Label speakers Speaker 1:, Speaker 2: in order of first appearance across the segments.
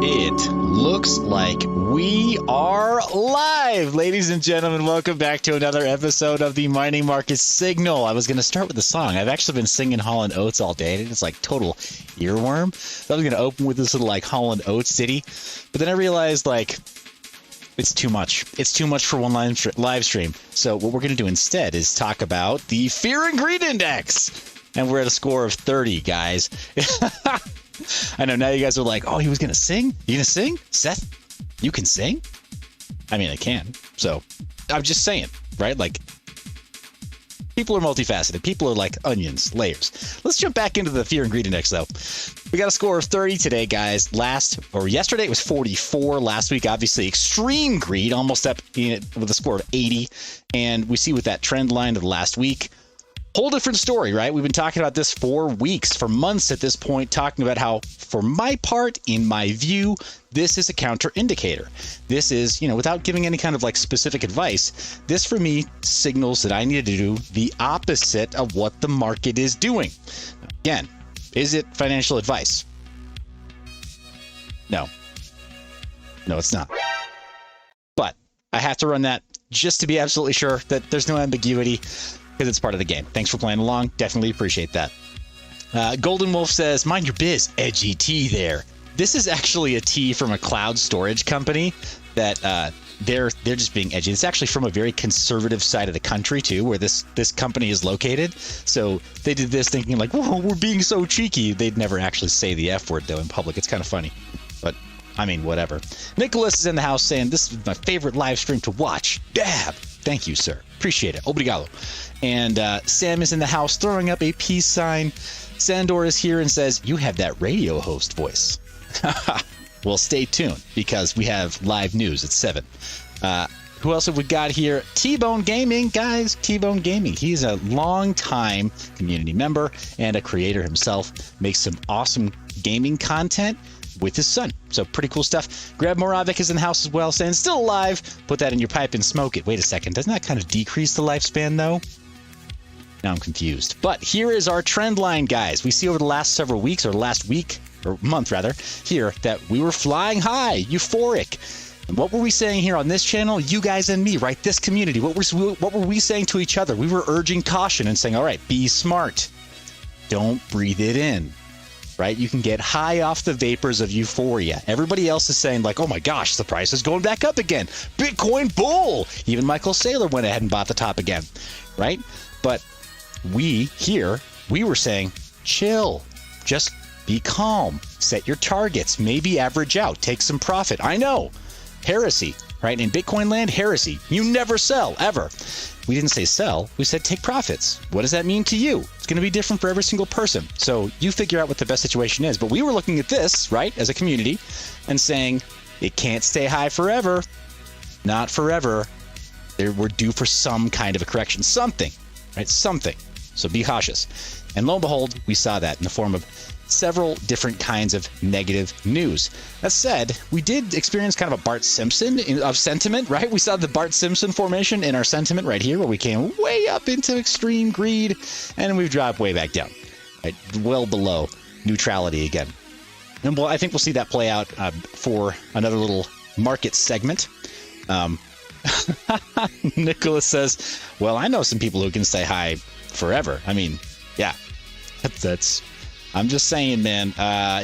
Speaker 1: It looks like we are live, ladies and gentlemen. Welcome back to another episode of the Mining Market Signal. I was going to start with a song. I've actually been singing Hall & Oates all day, and it's like total earworm. So I was going to open with this little like Hall & Oates ditty, but then I realized like it's too much. It's too much for one live stream. So what we're going to do instead is talk about the Fear and Greed Index, and we're at a score of 30, guys. I know now you guys are like, oh, he was going to sing? You going to sing? Seth, you can sing? I mean, I can. So I'm just saying, right? Like, people are multifaceted. People are like onions, layers. Let's jump back into the Fear and Greed Index, though. We got a score of 30 today, guys. Yesterday it was 44. Last week, obviously, extreme greed, almost up with a score of 80. And we see with that trend line of the last week, whole different story, right? We've been talking about this for weeks, for months at this point, talking about how, for my part, in my view, this is a counter indicator. This is, without giving any kind of like specific advice, this for me signals that I need to do the opposite of what the market is doing. Again, is it financial advice? No. No, it's not. But I have to run that just to be absolutely sure that there's no ambiguity, because it's part of the game. Thanks for playing along. Definitely appreciate that. Golden Wolf says, mind your biz, edgy T there. This is actually a T from a cloud storage company that they're just being edgy. It's actually from a very conservative side of the country too, where this company is located. So they did this thinking like, whoa, we're being so cheeky. They'd never actually say the F word though in public. It's kind of funny, but I mean, whatever. Nicholas is in the house saying, this is my favorite live stream to watch. Dab. Thank you, sir. Appreciate it. Obrigado. And Sam is in the house throwing up a peace sign. Sandor is here and says, you have that radio host voice. Well, stay tuned because we have live news at 7. Who else have we got here? T-Bone Gaming, guys. T-Bone Gaming. He's a long-time community member and a creator himself. Makes some awesome gaming content with his son. So pretty cool stuff. Grab Moravik is in the house as well, saying still alive. Put that in your pipe and smoke it. Wait a second. Doesn't that kind of decrease the lifespan though? Now I'm confused. But here is our trend line, guys. We see over the last several weeks, or last week, or month rather, here that we were flying high, euphoric. And what were we saying here on this channel? You guys and me, right? This community. What were we saying to each other? We were urging caution and saying, all right, be smart. Don't breathe it in. Right? You can get high off the vapors of euphoria. Everybody else is saying like, oh my gosh, the price is going back up again. Bitcoin bull. Even Michael Saylor went ahead and bought the top again. Right? But we were saying, chill. Just be calm. Set your targets. Maybe average out. Take some profit. I know. Heresy. Right? In Bitcoin land, heresy. You never sell, ever. We didn't say sell. We said take profits. What does that mean to you? It's going to be different for every single person. So you figure out what the best situation is. But we were looking at this, right, as a community and saying it can't stay high forever. Not forever. We're due for some kind of a correction. Something, right? Something. So be cautious. And lo and behold, we saw that in the form of several different kinds of negative news. That said, we did experience kind of a Bart Simpson of sentiment, right? We saw the Bart Simpson formation in our sentiment right here, where we came way up into extreme greed, and we've dropped way back down, right? Well below neutrality again. And I think we'll see that play out for another little market segment. Nicholas says, well, I know some people who can stay high forever. I mean, yeah, that's I'm just saying, man,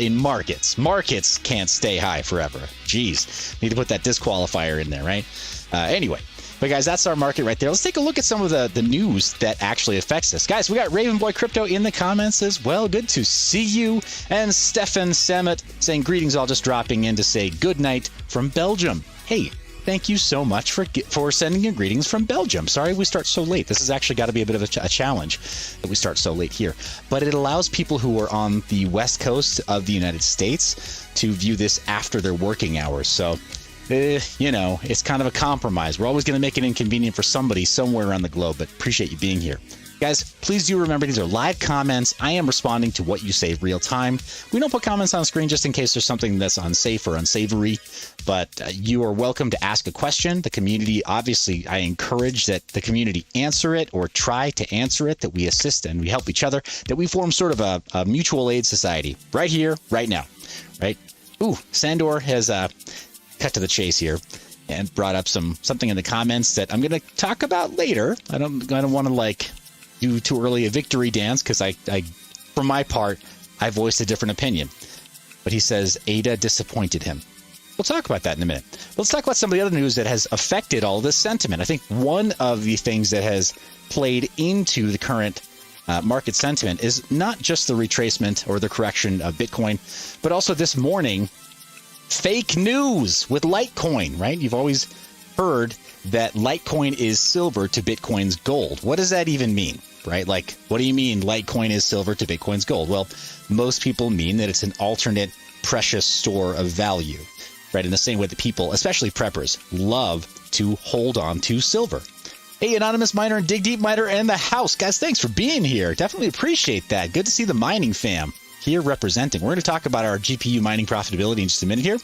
Speaker 1: in markets can't stay high forever. Jeez, need to put that disqualifier in there, right? Anyway, but guys, that's our market right there. Let's take a look at some of the news that actually affects us. Guys, we got Raven Boy Crypto in the comments as well. Good to see you. And Stefan Samet saying greetings, all just dropping in to say good night from Belgium. Hey, thank you so much for sending in greetings from Belgium. Sorry we start so late. This has actually got to be a bit of a challenge that we start so late here. But it allows people who are on the west coast of the United States to view this after their working hours. So, it's kind of a compromise. We're always going to make it inconvenient for somebody somewhere around the globe, but appreciate you being here. Guys, please do remember these are live comments. I am responding to what you say real time. We don't put comments on screen just in case there's something that's unsafe or unsavory, but you are welcome to ask a question. The community, obviously, I encourage that the community answer it or try to answer it, that we assist and we help each other, that we form sort of a mutual aid society right here, right now, right? Ooh, Sandor has cut to the chase here and brought up something in the comments that I'm going to talk about later. I don't want to like do too early a victory dance because I, for my part, I voiced a different opinion. But he says Ada disappointed him. We'll talk about that in a minute. Let's talk about some of the other news that has affected all this sentiment. I think one of the things that has played into the current market sentiment is not just the retracement or the correction of Bitcoin, but also this morning, fake news with Litecoin, right? You've always heard that Litecoin is silver to Bitcoin's gold. What does that even mean, right? Like, what do you mean Litecoin is silver to Bitcoin's gold? Well, most people mean that it's an alternate precious store of value, right? In the same way that people, especially preppers, love to hold on to silver. Hey, Anonymous Miner and Dig Deep Miner and the house. Guys, thanks for being here. Definitely appreciate that. Good to see the mining fam here representing. We're going to talk about our GPU mining profitability in just a minute here.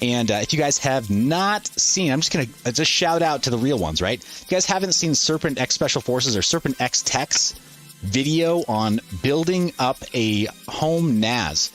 Speaker 1: And if you guys have not seen, I'm just going to just shout out to the real ones, right? If you guys haven't seen Serpent X Special Forces or Serpent X Tech's video on building up a home NAS,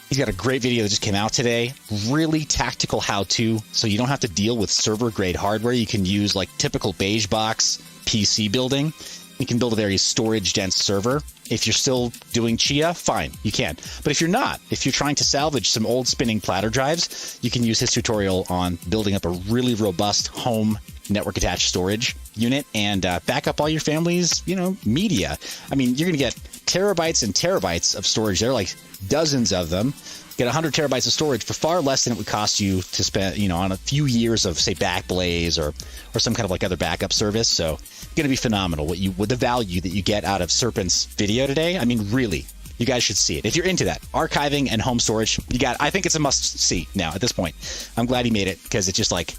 Speaker 1: he's got a great video that just came out today. Really tactical how-to, so you don't have to deal with server-grade hardware. You can use like typical beige box PC building. You can build a very storage-dense server. If you're still doing Chia, fine, you can. But if you're not, if you're trying to salvage some old spinning platter drives, you can use his tutorial on building up a really robust home network-attached storage unit and back up all your family's, media. I mean, you're going to get terabytes and terabytes of storage. There are like dozens of them. Get 100 terabytes of storage for far less than it would cost you to spend, on a few years of, say, Backblaze or some kind of like other backup service. So it's going to be phenomenal with the value that you get out of Serpent's video today. I mean, really, you guys should see it. If you're into that, archiving and home storage, I think it's a must see now at this point. I'm glad he made it because it's just like,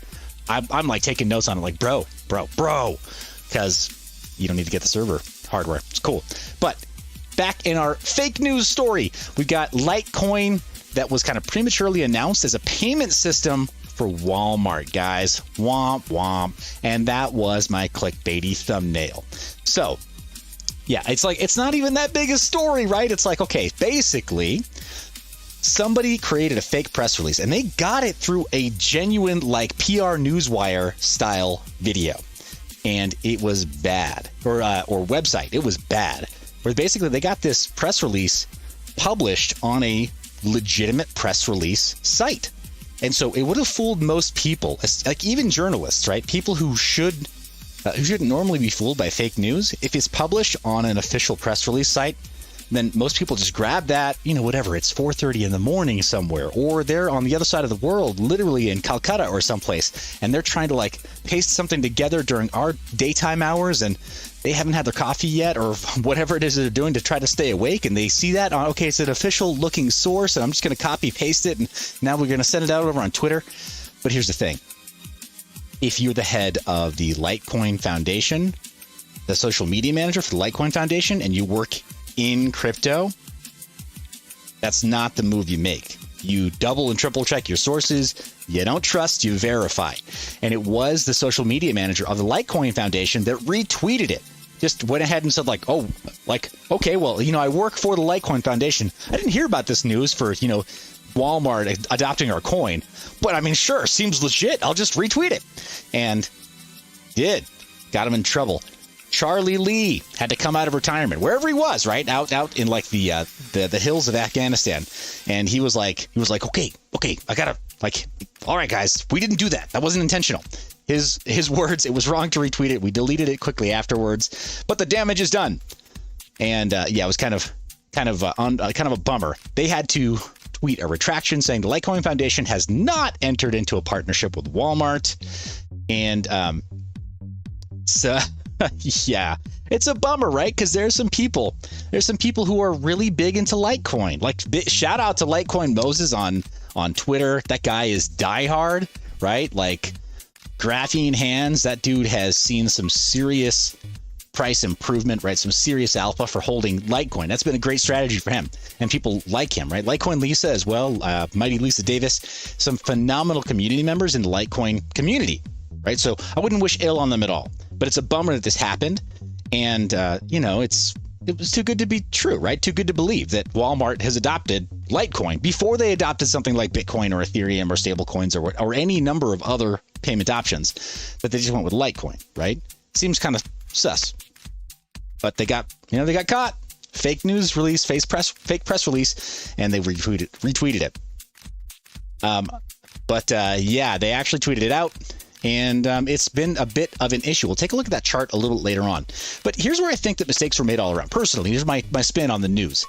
Speaker 1: I'm like taking notes on it like, bro, because you don't need to get the server hardware. It's cool. But back in our fake news story, we've got Litecoin that was kind of prematurely announced as a payment system for Walmart, guys. Womp womp. And that was my clickbaity thumbnail. So, yeah, it's like, it's not even that big a story, right? It's like, okay, basically, somebody created a fake press release and they got it through a genuine like PR Newswire style video. And it was bad, or website. It was bad. Where basically they got this press release published on a legitimate press release site. And so it would have fooled most people, like even journalists, right? People who shouldn't normally be fooled by fake news. If it's published on an official press release site, then most people just grab that, whatever, it's 4:30 in the morning somewhere, or they're on the other side of the world, literally in Calcutta or someplace, and they're trying to like paste something together during our daytime hours, and they haven't had their coffee yet, or whatever it is that they're doing to try to stay awake, and they see that, okay, it's an official looking source, and I'm just going to copy paste it, and now we're going to send it out over on Twitter. But here's the thing. If you're the head of the Litecoin Foundation, the social media manager for the Litecoin Foundation, and you work in crypto, that's not the move you make. You double and triple check your sources. You don't trust, you verify. And it was the social media manager of the Litecoin Foundation that retweeted it. Just went ahead and said okay, well, I work for the Litecoin Foundation. I didn't hear about this news for, Walmart adopting our coin. But I mean, sure, seems legit. I'll just retweet it. And did. Got him in trouble. Charlie Lee had to come out of retirement, wherever he was, right? Out in like the hills of Afghanistan. And he was like, okay, I gotta, all right, guys, we didn't do that. That wasn't intentional. His words, it was wrong to retweet it. We deleted it quickly afterwards, but the damage is done. And it was kind of a bummer. They had to tweet a retraction saying the Litecoin Foundation has not entered into a partnership with Walmart. And so yeah, it's a bummer, right? Because there's some people who are really big into Litecoin. Like, shout out to Litecoin Moses on Twitter. That guy is diehard, right? Like, graphene hands. That dude has seen some serious price improvement, right? Some serious alpha for holding Litecoin. That's been a great strategy for him, and people like him, right? Litecoin Lisa as well, Mighty Lisa Davis, some phenomenal community members in the Litecoin community, right? So I wouldn't wish ill on them at all, but it's a bummer that this happened, and it's it was too good to be true, right? Too good to believe that Walmart has adopted Litecoin before they adopted something like Bitcoin or Ethereum or stablecoins or any number of other payment options, that they just went with Litecoin, right? Seems kind of sus. But they got caught. Fake news release, fake press release, and they retweeted it. Yeah, they actually tweeted it out. And it's been a bit of an issue. We'll take a look at that chart a little bit later on. But here's where I think that mistakes were made all around. Personally, here's my spin on the news.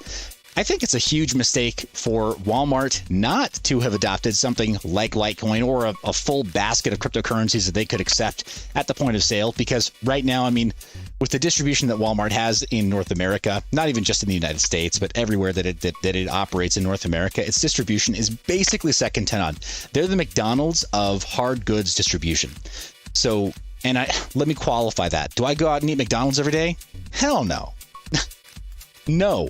Speaker 1: I think it's a huge mistake for Walmart not to have adopted something like Litecoin or a full basket of cryptocurrencies that they could accept at the point of sale. Because right now, I mean, with the distribution that Walmart has in North America, not even just in the United States, but everywhere that it operates in North America, its distribution is basically second to none. They're the McDonald's of hard goods distribution. So, let me qualify that. Do I go out and eat McDonald's every day? Hell no. No.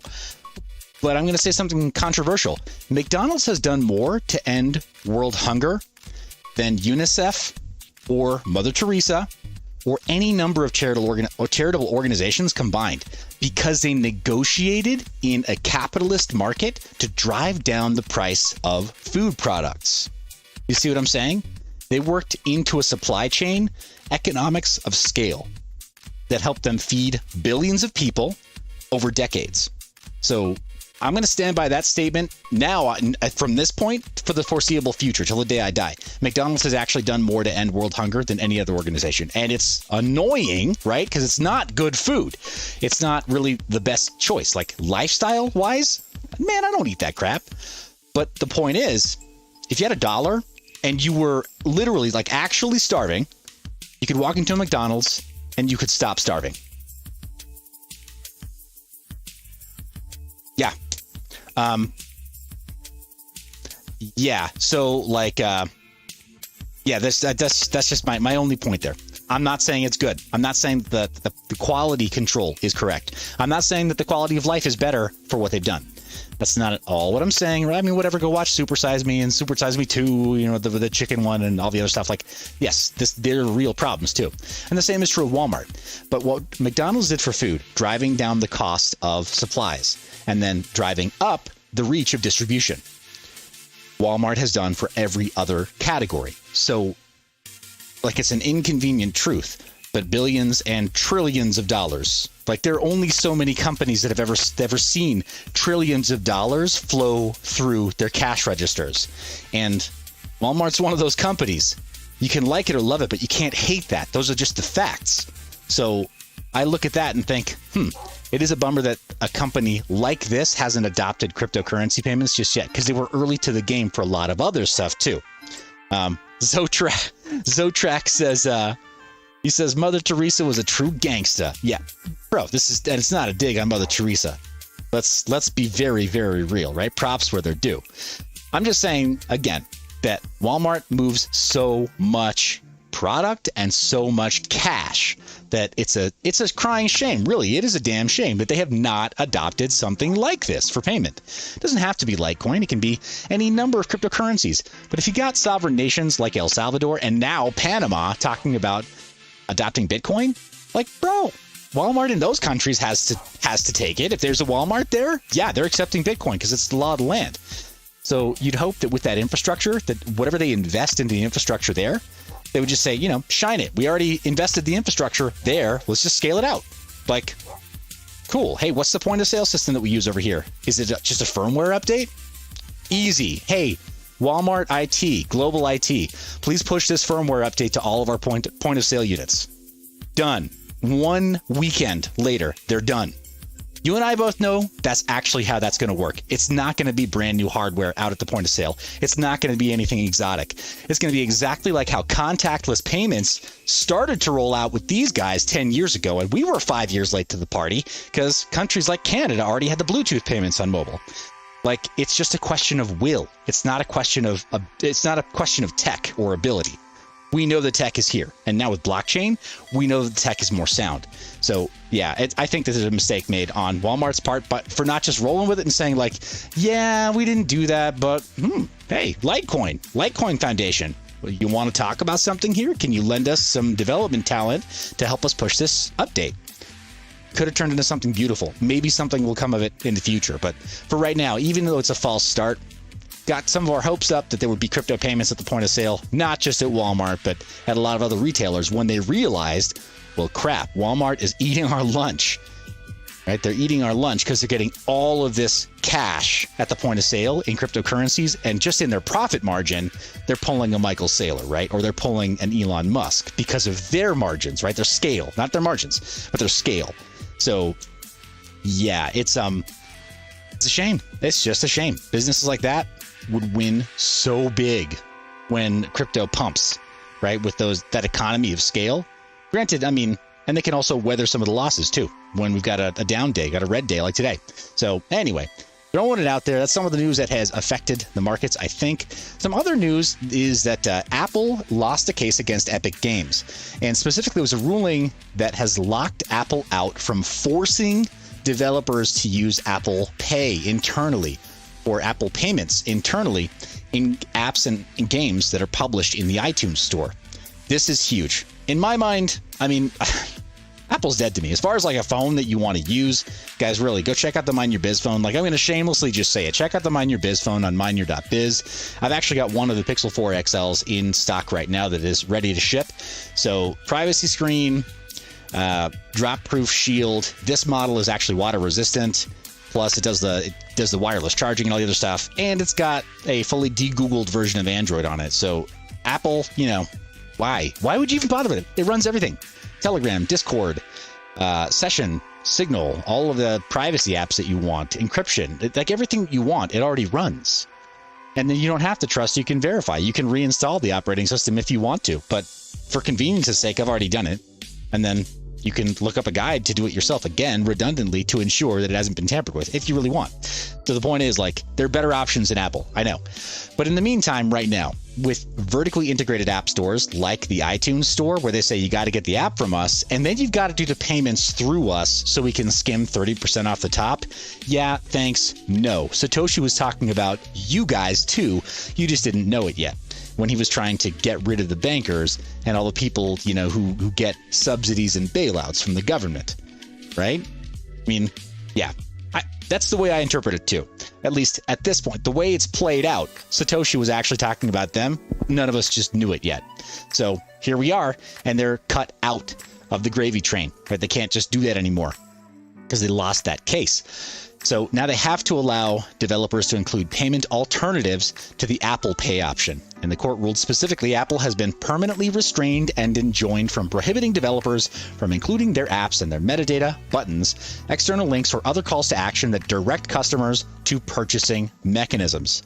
Speaker 1: But I'm going to say something controversial. McDonald's has done more to end world hunger than UNICEF or Mother Teresa or any number of charitable organizations combined, because they negotiated in a capitalist market to drive down the price of food products. You see what I'm saying? They worked into a supply chain, economics of scale, that helped them feed billions of people over decades. So I'm going to stand by that statement now from this point for the foreseeable future, till the day I die. McDonald's has actually done more to end world hunger than any other organization. And it's annoying, right? Because it's not good food. It's not really the best choice. Like lifestyle-wise, man, I don't eat that crap. But the point is, if you had $1 and you were literally like actually starving, you could walk into a McDonald's and you could stop starving. Yeah. So like, that's just my only point there. I'm not saying it's good. I'm not saying that the quality control is correct. I'm not saying that the quality of life is better for what they've done. That's not at all what I'm saying. Right? I mean, whatever, go watch Super Size Me and Super Size Me 2, you know, the chicken one and all the other stuff. Like, yes, there are real problems too. And the same is true of Walmart. But what McDonald's did for food, driving down the cost of supplies and then driving up the reach of distribution, Walmart has done for every other category. So, like, it's an inconvenient truth, but billions and trillions of dollars. Like, there are only so many companies that have ever seen trillions of dollars flow through their cash registers. And Walmart's one of those companies. You can like it or love it, but you can't hate that. Those are just the facts. So I look at that and think, it is a bummer that a company like this hasn't adopted cryptocurrency payments just yet, because they were early to the game for a lot of other stuff too. Zotrak says, he says, Mother Teresa was a true gangsta. Yeah, bro, and it's not a dig on Mother Teresa. Let's be very, very real, right? Props where they're due. I'm just saying, again, that Walmart moves so much product and so much cash that it's a crying shame. Really, it is a damn shame that they have not adopted something like this for payment. It doesn't have to be Litecoin. It can be any number of cryptocurrencies. But if you got sovereign nations like El Salvador and now Panama talking about adopting Bitcoin, like, bro, Walmart in those countries has to take it. If there's a Walmart there, yeah, they're accepting Bitcoin because it's the law of the land. So you'd hope that with that infrastructure, that whatever they invest into the infrastructure there, they would just say, shine it. We already invested the infrastructure there. Let's just scale it out. Like, cool. Hey, what's the point of sale system that we use over here? Is it just a firmware update? Easy. Hey, Walmart IT, Global IT, please push this firmware update to all of our point of sale units. Done. 1 weekend later, they're done. You and I both know that's actually how that's going to work. It's not going to be brand new hardware out at the point of sale. It's not going to be anything exotic. It's going to be exactly like how contactless payments started to roll out with these guys 10 years ago. And we were 5 years late to the party because countries like Canada already had the Bluetooth payments on mobile. Like, it's just a question of will. It's not a question of tech or ability. We know the tech is here. And now with blockchain, we know the tech is more sound. So yeah, I think this is a mistake made on Walmart's part, but for not just rolling with it and saying like, yeah, we didn't do that, but hey, Litecoin Foundation, you want to talk about something here? Can you lend us some development talent to help us push this update? could have turned into something beautiful. Maybe something will come of it in the future. But for right now, even though it's a false start, got some of our hopes up that there would be crypto payments at the point of sale, not just at Walmart, but at a lot of other retailers when they realized, well, crap, Walmart is eating our lunch. Right? They're eating our lunch because they're getting all of this cash at the point of sale in cryptocurrencies, and just in their profit margin, they're pulling a Michael Saylor, right? Or they're pulling an Elon Musk because of their margins, right? Their scale, not their margins, but their scale. So, yeah, it's a shame. It's just a shame. Businesses like that would win so big when crypto pumps, right? With that economy of scale. Granted, I mean, and they can also weather some of the losses too when we've got a down day, got a red day like today. So anyway, throwing it out there. That's some of the news that has affected the markets, I think. Some other news is that Apple lost a case against Epic Games. And specifically, it was a ruling that has locked Apple out from forcing developers to use Apple Pay internally or Apple Payments internally in apps and games that are published in the iTunes Store. This is huge. In my mind, I mean, Apple's dead to me. As far as like a phone that you want to use, guys, really go check out the Mind Your Biz phone. Like, I'm going to shamelessly just say it. Check out the Mind Your Biz phone on mindyour.biz. I've actually got one of the Pixel 4 XLs in stock right now that is ready to ship. So privacy screen, drop-proof shield. This model is actually water resistant. Plus, it does the wireless charging and all the other stuff. And it's got a fully de-Googled version of Android on it. So Apple, you know, why? Why would you even bother with it? It runs everything. Telegram, Discord, Session, Signal, all of the privacy apps that you want, encryption, like everything you want, it already runs. And then you don't have to trust, you can verify. You can reinstall the operating system if you want to. But for convenience's sake, I've already done it. And then you can look up a guide to do it yourself again, redundantly, to ensure that it hasn't been tampered with, if you really want. So the point is, like, there are better options than Apple, I know. But in the meantime, right now, with vertically integrated app stores like the iTunes Store, where they say you got to get the app from us, and then you've got to do the payments through us so we can skim 30% off the top. Yeah, thanks, no. Satoshi was talking about you guys too. You just didn't know it yet, when he was trying to get rid of the bankers and all the people, you know, who get subsidies and bailouts from the government, right? I mean, yeah, that's the way I interpret it too. At least at this point, the way it's played out, Satoshi was actually talking about them. None of us just knew it yet. So here we are, and they're cut out of the gravy train, right? They can't just do that anymore because they lost that case. So now they have to allow developers to include payment alternatives to the Apple Pay option. And the court ruled specifically, Apple has been permanently restrained and enjoined from prohibiting developers from including their apps and their metadata, buttons, external links, or other calls to action that direct customers to purchasing mechanisms.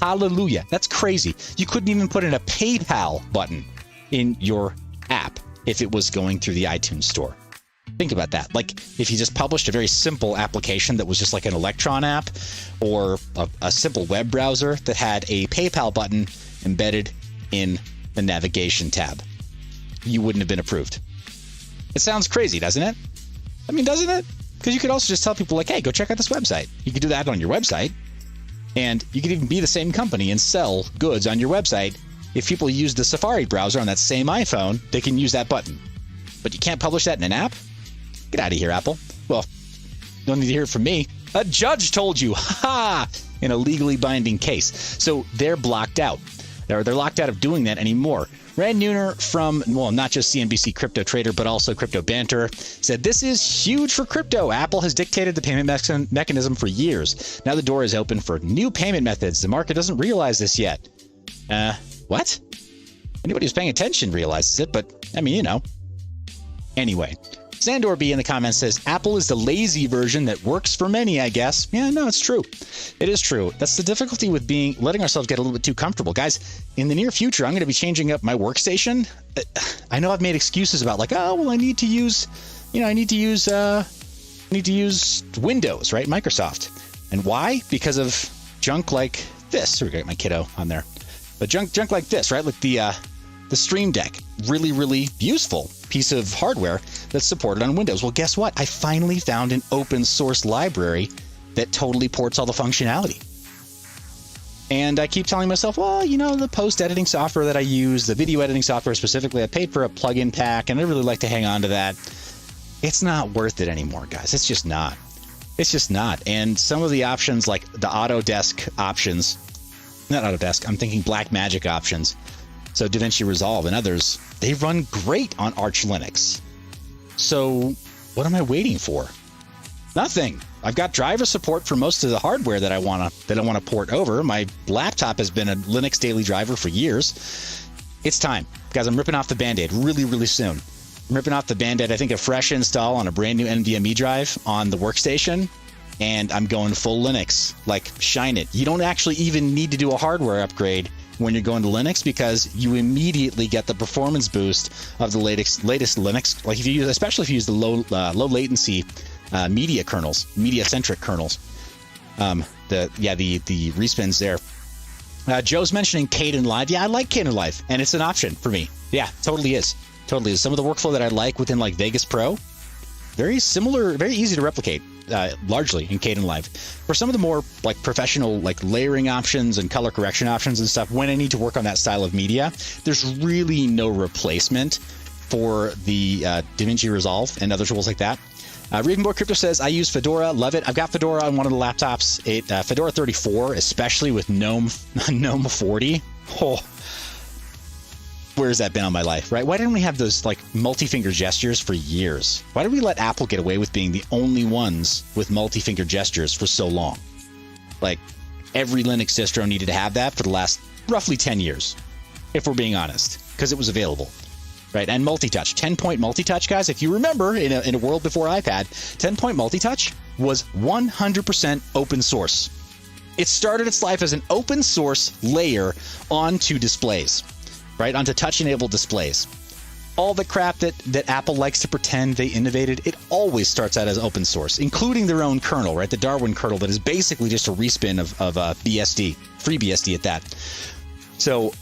Speaker 1: Hallelujah. That's crazy. You couldn't even put in a PayPal button in your app if it was going through the iTunes Store. Think about that. Like, if you just published a very simple application that was just like an Electron app, or a simple web browser that had a PayPal button embedded in the navigation tab, you wouldn't have been approved. It sounds crazy, doesn't it? I mean, doesn't it? Because you could also just tell people, like, hey, go check out this website. You could do that on your website. And you could even be the same company and sell goods on your website. If people use the Safari browser on that same iPhone, they can use that button. But you can't publish that in an app? Get out of here, Apple. Well, you don't need to hear it from me. A judge told you, ha! In a legally binding case. So they're blocked out. They're locked out of doing that anymore. Rand Neuner from, well, not just CNBC Crypto Trader, but also Crypto Banter, said this is huge for crypto. Apple has dictated the payment mechanism for years. Now the door is open for new payment methods. The market doesn't realize this yet. What? Anybody who's paying attention realizes it, but, I mean, you know. Anyway. Sandor B in the comments says, Apple is the lazy version that works for many, I guess. Yeah, no, it's true. It is true. That's the difficulty with letting ourselves get a little bit too comfortable. Guys, in the near future, I'm going to be changing up my workstation. I know I've made excuses about, like, oh, well, I need to use Windows, right? Microsoft. And why? Because of junk like this. Here we got my kiddo on there. But junk like this, right? Like the Stream Deck. Really, really useful piece of hardware that's supported on Windows. Well, guess what? I finally found an open source library that totally ports all the functionality. And I keep telling myself, well, you know, the post-editing software that I use, the video editing software specifically, I paid for a plugin pack, and I really like to hang on to that. it's not worth it anymore, guys. It's just not. It's just not. And some of the options, like the Autodesk options, not Autodesk, I'm thinking Blackmagic options, so DaVinci Resolve and others, they run great on Arch Linux. So what am I waiting for? Nothing. I've got driver support for most of the hardware that I want to port over. My laptop has been a Linux daily driver for years. It's time, guys. I'm ripping off the Band-Aid really, really soon. I'm ripping off the Band-Aid. I think a fresh install on a brand new NVMe drive on the workstation, and I'm going full Linux. Like, shine it. You don't actually even need to do a hardware upgrade when you're going to Linux, because you immediately get the performance boost of the latest Linux. Like, if you use, especially if you use the low latency media kernels, media-centric kernels. The respins there. Joe's mentioning Kdenlive. Yeah, I like Kdenlive, and it's an option for me. Yeah, totally is. Totally is. Some of the workflow that I like within like Vegas Pro, very similar, very easy to replicate, largely in Kdenlive. For some of the more like professional, like layering options and color correction options and stuff, when I need to work on that style of media, there's really no replacement for the DaVinci Resolve and other tools like that. Ravenboy Crypto says, I use Fedora, love it. I've got Fedora on one of the laptops. Fedora 34, especially with GNOME 40. Oh, where's that been on my life, right? Why didn't we have those like multi-finger gestures for years? Why did we let Apple get away with being the only ones with multi-finger gestures for so long? Like, every Linux distro needed to have that for the last roughly 10 years, if we're being honest, because it was available. Right, and multi-touch, 10-point multi-touch, guys. If you remember, in a world before iPad, 10-point multi-touch was 100% open source. It started its life as an open source layer onto displays, right, onto touch-enabled displays. All the crap that Apple likes to pretend they innovated, it always starts out as open source, including their own kernel, right, the Darwin kernel, that is basically just a respin of BSD, free BSD at that. So,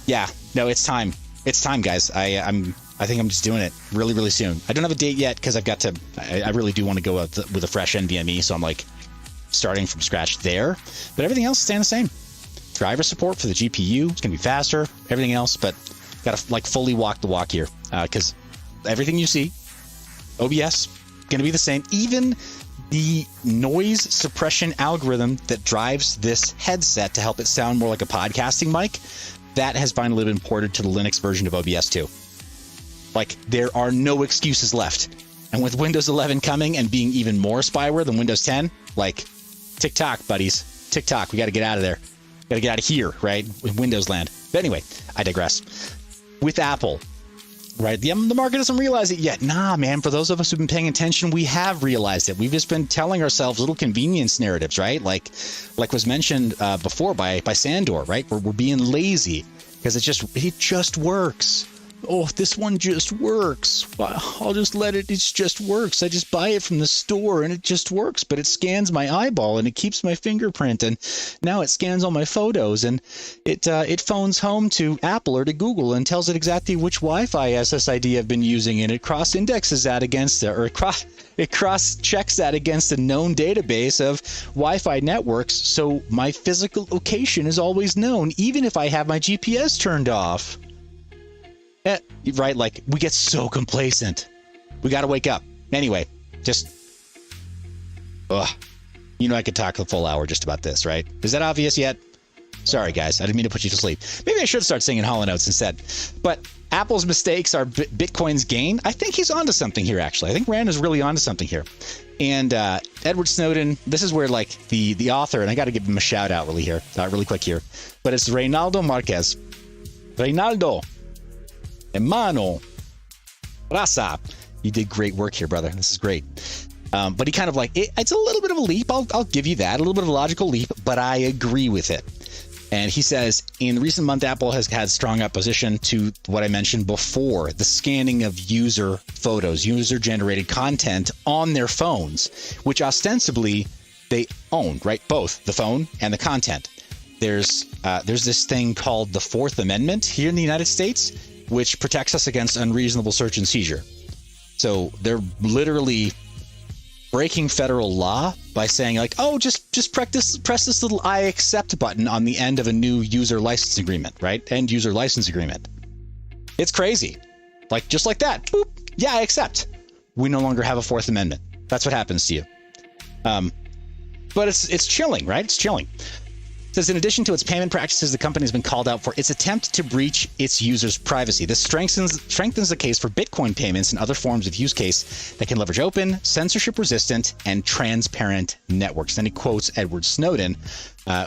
Speaker 1: yeah, no, it's time. It's time, guys. I think I'm just doing it really, really soon. I don't have a date yet because I've got to. I really do want to go with a fresh NVMe, so I'm like starting from scratch there. But everything else is staying the same. Driver support for the GPU. It's gonna be faster. Everything else, but got to like fully walk the walk here because everything you see, OBS, gonna be the same. Even the noise suppression algorithm that drives this headset to help it sound more like a podcasting mic, that has finally been ported to the Linux version of OBS 2. Like, there are no excuses left. And with Windows 11 coming and being even more spyware than Windows 10, like, TikTok, buddies. TikTok, we got to get out of there. Got to get out of here, right? In Windows land. But anyway, I digress. With Apple, right? The market doesn't realize it yet. Nah, man, for those of us who've been paying attention, we have realized it. We've just been telling ourselves little convenience narratives, right? Like was mentioned before by Sandor, right? We're being lazy because it just works. Oh, this one just works. I'll just let it. It just works. I just buy it from the store and it just works. But it scans my eyeball and it keeps my fingerprint, and now it scans all my photos, and it phones home to Apple or to Google and tells it exactly which Wi-Fi SSID I've been using, and it cross-indexes that against it cross-checks that against a known database of Wi-Fi networks, so my physical location is always known, even if I have my GPS turned off. Right, like, we get so complacent. We got to wake up. Anyway, just, I could talk a full hour just about this, right? Is that obvious yet? Sorry, guys, I didn't mean to put you to sleep. Maybe I should start singing Hall & Oates instead. But Apple's mistakes are Bitcoin's gain. I think he's onto something here, actually. I think Rand is really onto something here. And Edward Snowden, this is where, like, the author, and I got to give him a shout out really quick here, but it's Reynaldo Marquez. Reynaldo. Hermano, Raza, you did great work here, brother. This is great. But he kind of it's a little bit of a leap. I'll give you that, a little bit of a logical leap, but I agree with it. And he says, in recent month, Apple has had strong opposition to what I mentioned before, the scanning of user photos, user-generated content on their phones, which ostensibly they own, right? Both the phone and the content. There's this thing called the Fourth Amendment here in the United States, which protects us against unreasonable search and seizure. So they're literally breaking federal law by saying, like, oh, just press this little I accept button on the end of a new user license agreement, right? End user license agreement. It's crazy. Like, just like that. Boop. Yeah, I accept. we no longer have a Fourth Amendment. That's what happens to you. But it's chilling, right? It's chilling. It says, in addition to its payment practices, the company has been called out for its attempt to breach its users' privacy. This strengthens the case for Bitcoin payments and other forms of use case that can leverage open, censorship-resistant, and transparent networks. Then he quotes Edward Snowden,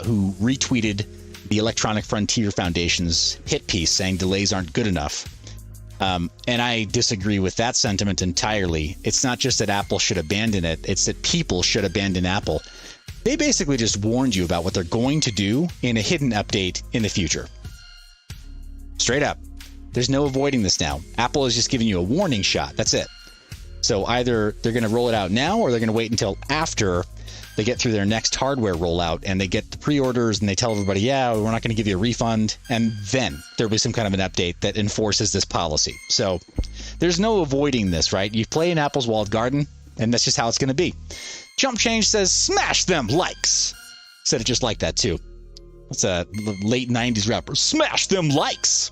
Speaker 1: who retweeted the Electronic Frontier Foundation's hit piece saying delays aren't good enough. And I disagree with that sentiment entirely. It's not just that Apple should abandon it, it's that people should abandon Apple. They basically just warned you about what they're going to do in a hidden update in the future. Straight up. There's no avoiding this now. Apple is just giving you a warning shot. That's it. So either they're going to roll it out now, or they're going to wait until after they get through their next hardware rollout and they get the pre-orders and they tell everybody, yeah, we're not going to give you a refund. And then there'll be some kind of an update that enforces this policy. So there's no avoiding this, right? You play in Apple's walled garden, and that's just how it's going to be. Jump Change says, smash them likes. Said it just like that, too. That's a late 90s rapper. Smash them likes.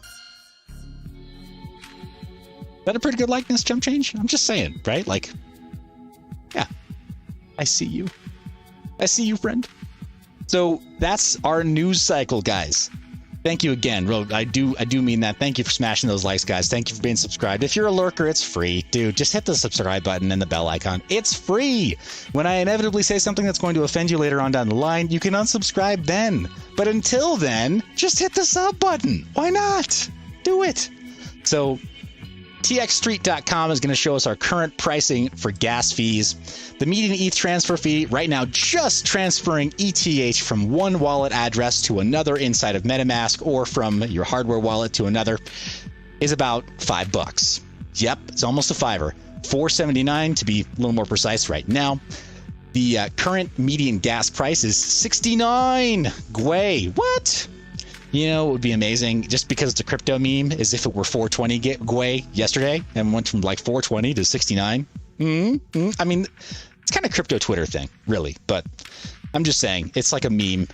Speaker 1: Is that a pretty good likeness, Jump Change? I'm just saying, right? Like, yeah, I see you. I see you, friend. So that's our news cycle, guys. Thank you again. I do mean that. Thank you for smashing those likes, guys. Thank you for being subscribed. If you're a lurker, it's free. Dude, just hit the subscribe button and the bell icon. It's free. When I inevitably say something that's going to offend you later on down the line, you can unsubscribe then. But until then, just hit the sub button. Why not? Do it. So txstreet.com is going to show us our current pricing for gas fees. The median ETH transfer fee right now, just transferring ETH from one wallet address to another inside of MetaMask or from your hardware wallet to another, is about $5. Yep, it's almost a $5. $4.79 to be a little more precise right now. The current median gas price is 69 Gwei. What? You know, it would be amazing, just because it's a crypto meme, is if it were 420 Gwei yesterday and went from like 420 to 69. I mean, it's kind of crypto Twitter thing, really. But I'm just saying, it's like a meme.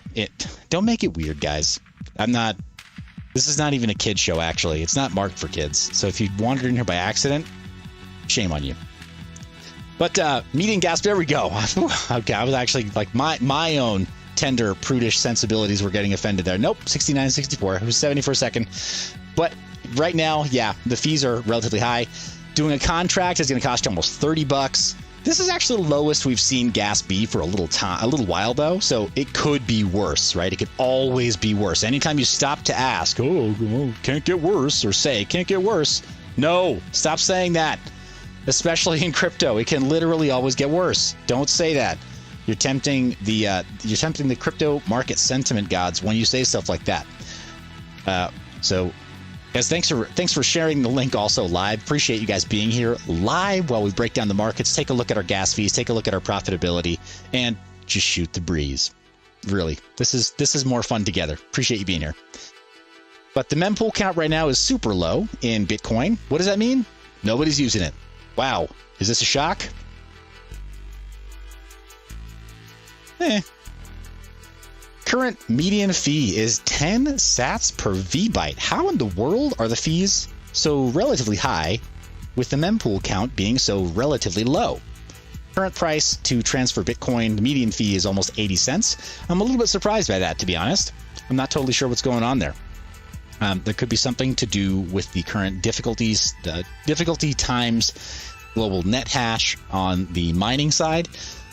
Speaker 1: Don't make it weird, guys. This is not even a kid show, actually. It's not marked for kids. So if you wandered in here by accident, shame on you. But median gas, there we go. Okay, I was actually like my own tender, prudish sensibilities were getting offended there. Nope, 69.64. It was 70 for a second. But right now, yeah, the fees are relatively high. Doing a contract is going to cost you almost $30. This is actually the lowest we've seen gas be for a little while, though. So it could be worse, right? It could always be worse. Anytime you stop to ask, oh, can't get worse, or say, can't get worse. No, stop saying that. Especially in crypto, it can literally always get worse. Don't say that. You're tempting the crypto market sentiment gods when you say stuff like that. So, guys, thanks for sharing the link also live. Appreciate you guys being here live while we break down the markets. Take a look at our gas fees. Take a look at our profitability, and just shoot the breeze. Really, this is more fun together. Appreciate you being here. But the mempool count right now is super low in Bitcoin. What does that mean? Nobody's using it. Wow, is this a shock? Current median fee is 10 sats per VByte. How in the world are the fees so relatively high with the mempool count being so relatively low? Current price to transfer Bitcoin, the median fee is almost 80 cents. I'm a little bit surprised by that, to be honest. I'm not totally sure what's going on there. There could be something to do with the current difficulties, the difficulty times global net hash on the mining side.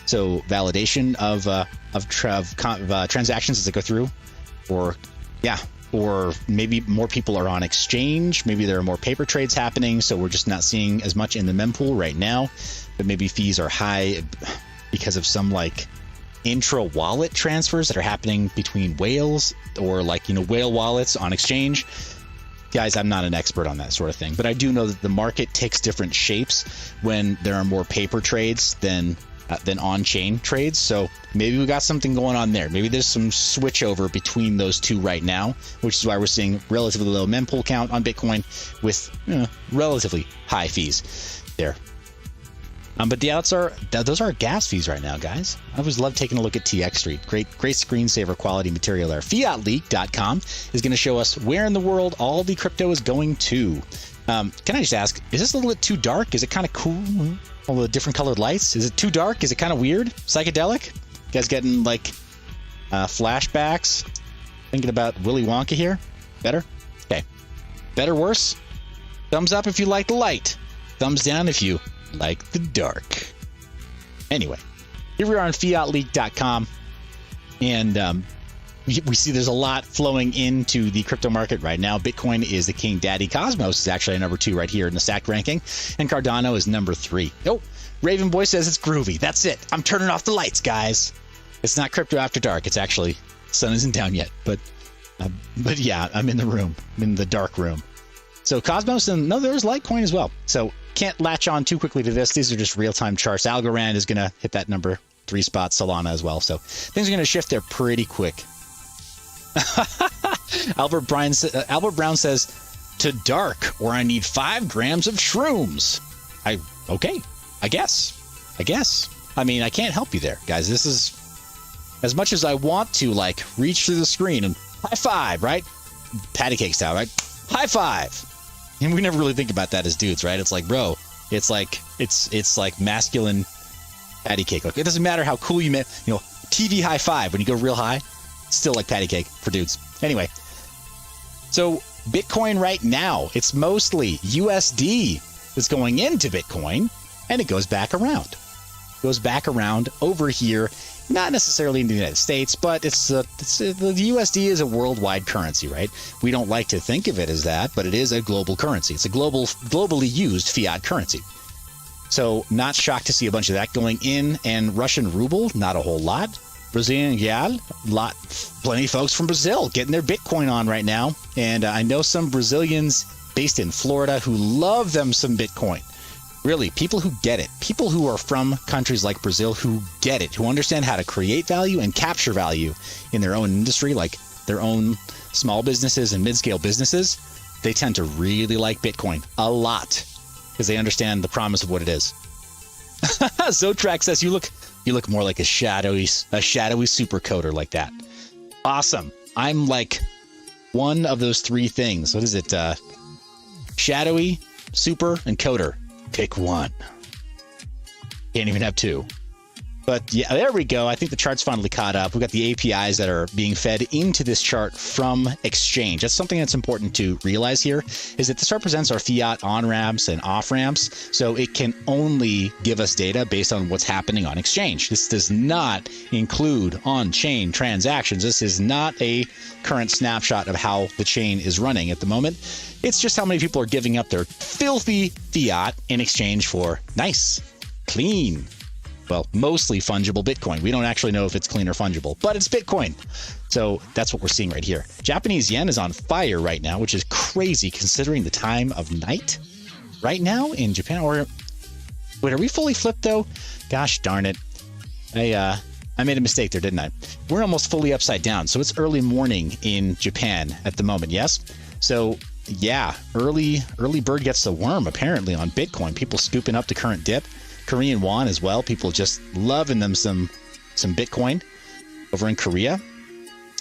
Speaker 1: So validation of transactions as they go through, or maybe more people are on exchange. Maybe there are more paper trades happening, so we're just not seeing as much in the mempool right now. But maybe fees are high because of some like intra-wallet transfers that are happening between whales, or like, whale wallets on exchange. Guys, I'm not an expert on that sort of thing, but I do know that the market takes different shapes when there are more paper trades than on-chain trades. So maybe we got something going on there. Maybe there's some switch over between those two right now, which is why we're seeing relatively low mempool count on Bitcoin with relatively high fees there. But those are gas fees right now, guys. I always love taking a look at TX Street. Great screensaver quality material there. Fiatleak.com is going to show us where in the world all the crypto is going to. Can I just ask, is this a little bit too dark? Is it kind of cool? All the different colored lights. Is it too dark? Is it kind of weird? Psychedelic? You guys getting like flashbacks? Thinking about Willy Wonka here? Better? Okay. Better, worse? Thumbs up if you like the light. Thumbs down if you like the dark. Anyway, here we are on fiatleak.com. And we see there's a lot flowing into the crypto market right now. Bitcoin is the king daddy. Cosmos is actually number 2 right here in the stacked ranking. And Cardano is number 3. Oh, Raven Boy says it's groovy. That's it. I'm turning off the lights, guys. It's not crypto after dark. It's actually, sun isn't down yet. But yeah, I'm in the room. I'm in the dark room. So Cosmos, and no, there's Litecoin as well. So can't latch on too quickly to this. These are just real-time charts. Algorand is going to hit that number 3 spot. Solana as well. So things are going to shift there pretty quick. Albert Brown says, to dark, or I need 5 grams of shrooms. Okay, I guess. I mean, I can't help you there, guys. This is, as much as I want to, like, reach through the screen and high five, right? Patty cake style, right? High five. And we never really think about that as dudes, right? It's like, bro, it's like masculine patty cake. Like, it doesn't matter how cool you make, TV high five when you go real high. Still like patty cake for dudes. Anyway, so Bitcoin right now, it's mostly USD that's going into Bitcoin, and it goes back around. Goes back around over here, not necessarily in the United States, but the USD is a worldwide currency, right? We don't like to think of it as that, but it is a global currency. It's a globally used fiat currency. So not shocked to see a bunch of that going in, and Russian ruble, not a whole lot. Brazilian real, plenty of folks from Brazil getting their Bitcoin on right now. And I know some Brazilians based in Florida who love them some Bitcoin. Really, people who get it. People who are from countries like Brazil who get it, who understand how to create value and capture value in their own industry, like their own small businesses and mid-scale businesses. They tend to really like Bitcoin a lot because they understand the promise of what it is. Zotrack says you look more like a shadowy super coder like that. Awesome. I'm like one of those 3 things. What is it? Shadowy, super, and coder. Pick one. Can't even have 2. But yeah, there we go. I think the chart's finally caught up. We've got the APIs that are being fed into this chart from exchange. That's something that's important to realize here, is that this represents our fiat on-ramps and off-ramps. So it can only give us data based on what's happening on exchange. This does not include on-chain transactions. This is not a current snapshot of how the chain is running at the moment. It's just how many people are giving up their filthy fiat in exchange for nice, clean, well, mostly fungible Bitcoin. We don't actually know if it's clean or fungible, but it's Bitcoin. So that's what we're seeing right here. Japanese yen is on fire right now, which is crazy considering the time of night right now in Japan. Or wait, are we fully flipped though? Gosh darn it. I made a mistake there, didn't I? We're almost fully upside down. So it's early morning in Japan at the moment. Yes. So yeah, early bird gets the worm apparently on Bitcoin. People scooping up the current dip. Korean won as well. People just loving them some Bitcoin over in Korea.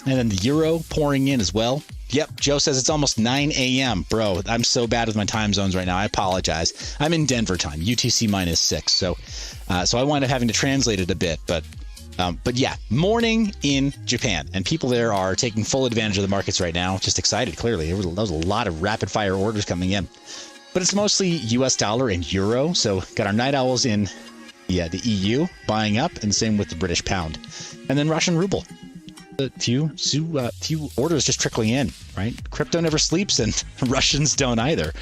Speaker 1: And then the euro pouring in as well. Yep, Joe says it's almost 9 a.m. Bro, I'm so bad with my time zones right now. I apologize. I'm in Denver time, UTC -6. So I wind up having to translate it a bit. But yeah, morning in Japan. And people there are taking full advantage of the markets right now. Just excited, clearly. There was a lot of rapid fire orders coming in. But it's mostly US dollar and euro. So got our night owls in the EU buying up, and same with the British pound. And then Russian ruble. A few orders just trickling in, right? Crypto never sleeps, and Russians don't either,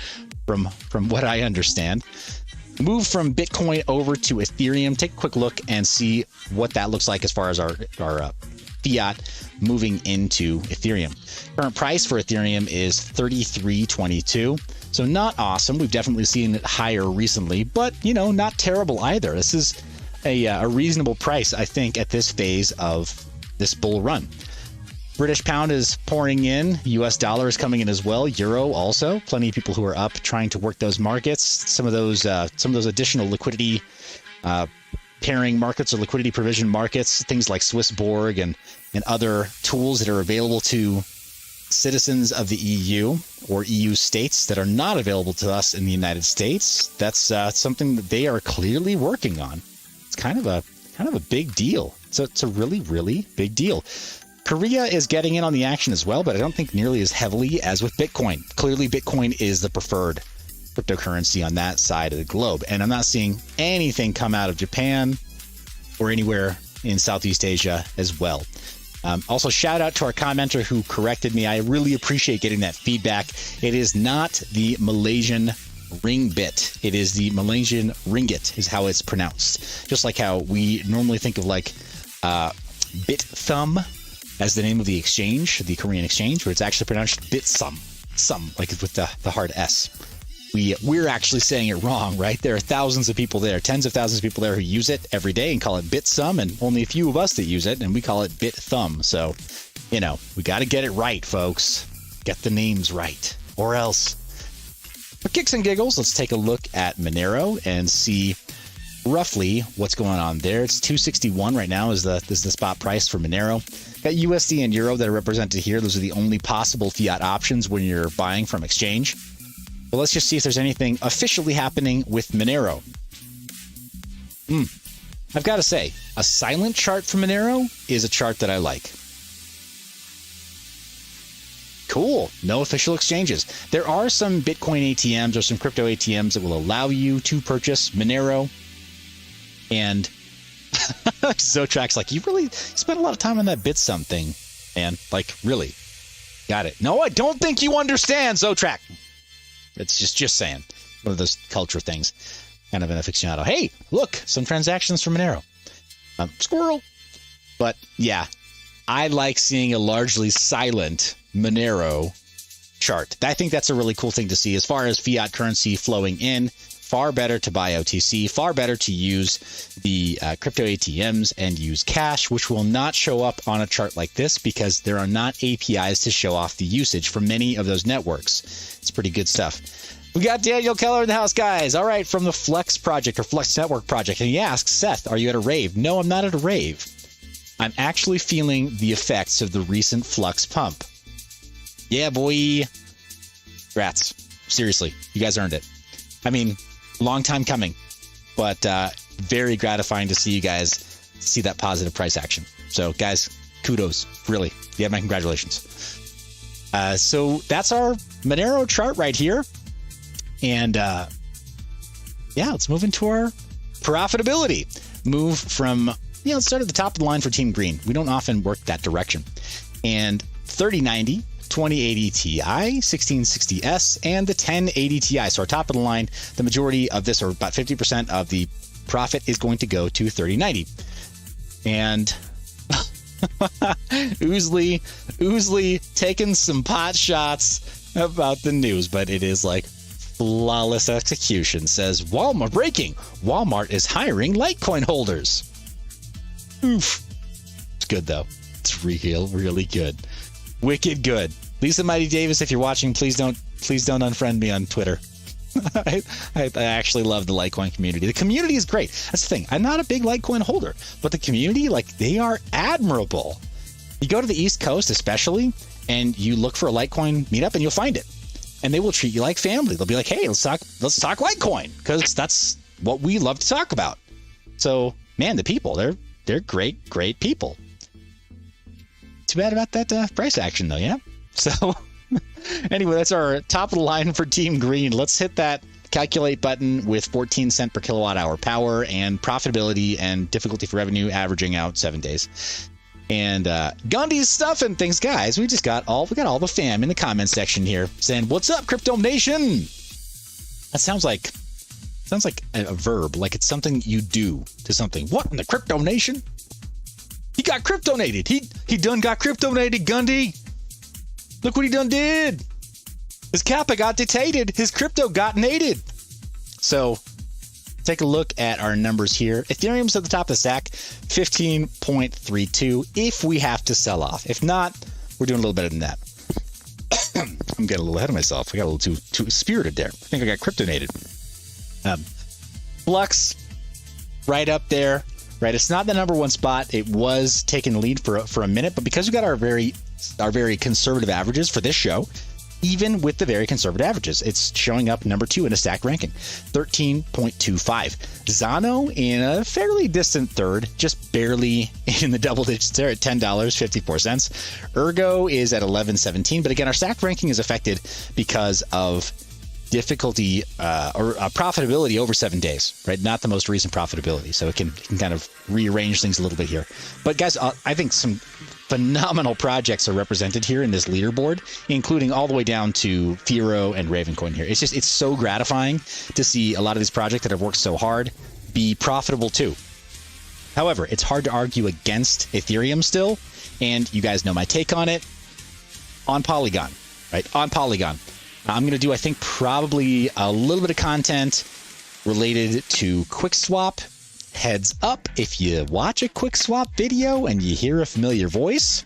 Speaker 1: from what I understand. Move from Bitcoin over to Ethereum. Take a quick look and see what that looks like as far as our fiat moving into Ethereum. Current price for Ethereum is $33.22. So not awesome. We've definitely seen it higher recently, but not terrible either. This is a reasonable price, I think, at this phase of this bull run. British pound is pouring in. US dollar is coming in as well. Euro also. Plenty of people who are up trying to work those markets. Some of those additional liquidity pairing markets or liquidity provision markets, things like Swissborg and other tools that are available to citizens of the EU or EU states that are not available to us in the United States. That's something that they are clearly working on. It's kind of a big deal. It's a really, really big deal. Korea is getting in on the action as well, but I don't think nearly as heavily as with Bitcoin. Clearly, Bitcoin is the preferred cryptocurrency on that side of the globe. And I'm not seeing anything come out of Japan or anywhere in Southeast Asia as well. Also, shout out to our commenter who corrected me. I really appreciate getting that feedback. It is not the Malaysian ringgit. It is the Malaysian ringgit is how it's pronounced. Just like how we normally think of like Bithumb as the name of the exchange, the Korean exchange, where it's actually pronounced Bitsum, like with the hard S. We're actually saying it wrong, right? There are thousands of people there, tens of thousands of people there who use it every day and call it Bitsum, and only a few of us that use it, and we call it Bithumb. So, we got to get it right, folks. Get the names right, or else. For kicks and giggles, let's take a look at Monero and see roughly what's going on there. It's 261 right now is the spot price for Monero. Got USD and Euro that are represented here. Those are the only possible fiat options when you're buying from exchange. But let's just see if there's anything officially happening with Monero. I've got to say, a silent chart for Monero is a chart that I like. Cool. No official exchanges. There are some Bitcoin ATMs or some crypto ATMs that will allow you to purchase Monero. And Zotrak's like, you really spent a lot of time on that Bitsum thing, man. Like, really. Got it. No, I don't think you understand, Zotrak. It's just saying. One of those culture things. Kind of an aficionado. Hey, look, some transactions from Monero. Squirrel. But yeah, I like seeing a largely silent Monero chart. I think that's a really cool thing to see. As far as fiat currency flowing in, far better to buy OTC, far better to use the crypto ATMs and use cash, which will not show up on a chart like this because there are not APIs to show off the usage from many of those networks. It's pretty good stuff. We got Daniel Keller in the house, guys. All right, from the Flex project or Flex Network project. And he asks, Seth, are you at a rave? No, I'm not at a rave. I'm actually feeling the effects of the recent Flux pump. Yeah, boy. Rats. Seriously, you guys earned it. I mean, long time coming, but very gratifying to see you guys see that positive price action. So, guys, kudos. Really. Yeah, my congratulations. So that's our Monero chart right here. And yeah, let's move into our profitability. Move from, let's start at the top of the line for Team Green. We don't often work that direction. And 3090, 2080 Ti, 1660S, and the 1080 Ti. So our top of the line, the majority of this, or about 50% of the profit, is going to go to 3090. And Oozly taking some pot shots about the news, but it is like flawless execution. Says Walmart is hiring Litecoin holders. Oof. It's good though. It's really good. Wicked good. Lisa Mighty Davis, if you're watching, please don't unfriend me on Twitter. I actually love the Litecoin community. The community is great. That's the thing. I'm not a big Litecoin holder, but the community, they are admirable. You go to the East Coast, especially, and you look for a Litecoin meetup, and you'll find it. And they will treat you like family. They'll be like, "Hey, let's talk Litecoin," because that's what we love to talk about. So, man, the people, they're great people. Too bad about that price action, though. Yeah. So. Anyway, that's our top of the line for Team Green. Let's hit that calculate button with 14 cent per kilowatt hour power and profitability and difficulty for revenue averaging out 7 days. And Gandhi's stuff and things, guys. We got all the fam in the comment section here saying, "What's up, Crypto Nation?" That sounds like a verb, like it's something you do to something. What in the Crypto Nation? He got cryptonated. He done got cryptonated, Gundy. Look what he done did. His Kappa got detated. His crypto got nated. So take a look at our numbers here. Ethereum's at the top of the stack, 15.32 if we have to sell off. If not, we're doing a little better than that. I'm getting a little ahead of myself. I got a little too spirited there. I think I got cryptonated. Flux, right up there. Right, it's not the number one spot. It was taking the lead for a minute, but because we got our very conservative averages for this show, even with the very conservative averages. It's showing up number 2 in a stack ranking, 13.25. Zano in a fairly distant third, just barely in the double digits there at $10.54. Ergo is at 11.17, but again, our stack ranking is affected because of difficulty or profitability over 7 days, right? Not the most recent profitability, so it can kind of rearrange things a little bit here. But guys, I think some phenomenal projects are represented here in this leaderboard, including all the way down to Firo and Ravencoin here. It's so gratifying to see a lot of these projects that have worked so hard be profitable too. However, it's hard to argue against Ethereum still, and you guys know my take on it on Polygon, right? On Polygon. I'm going to do, I think, probably a little bit of content related to QuickSwap. Heads up, if you watch a QuickSwap video and you hear a familiar voice,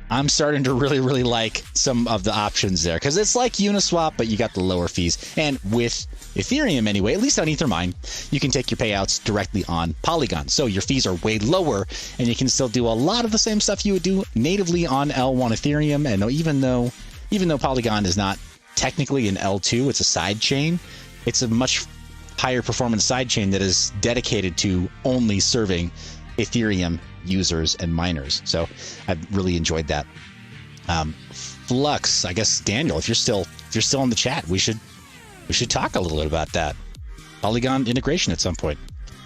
Speaker 1: I'm starting to really like some of the options there, because it's like Uniswap, but you got the lower fees. And with Ethereum anyway, at least on Ethermine, you can take your payouts directly on Polygon. So your fees are way lower, and you can still do a lot of the same stuff you would do natively on L1 Ethereum. And even though Polygon is not technically an L2, it's a side chain. It's a much higher performance side chain that is dedicated to only serving Ethereum users and miners. So I've really enjoyed that. Flux, I guess, Daniel, if you're still in the chat, we should talk a little bit about that. Polygon integration at some point.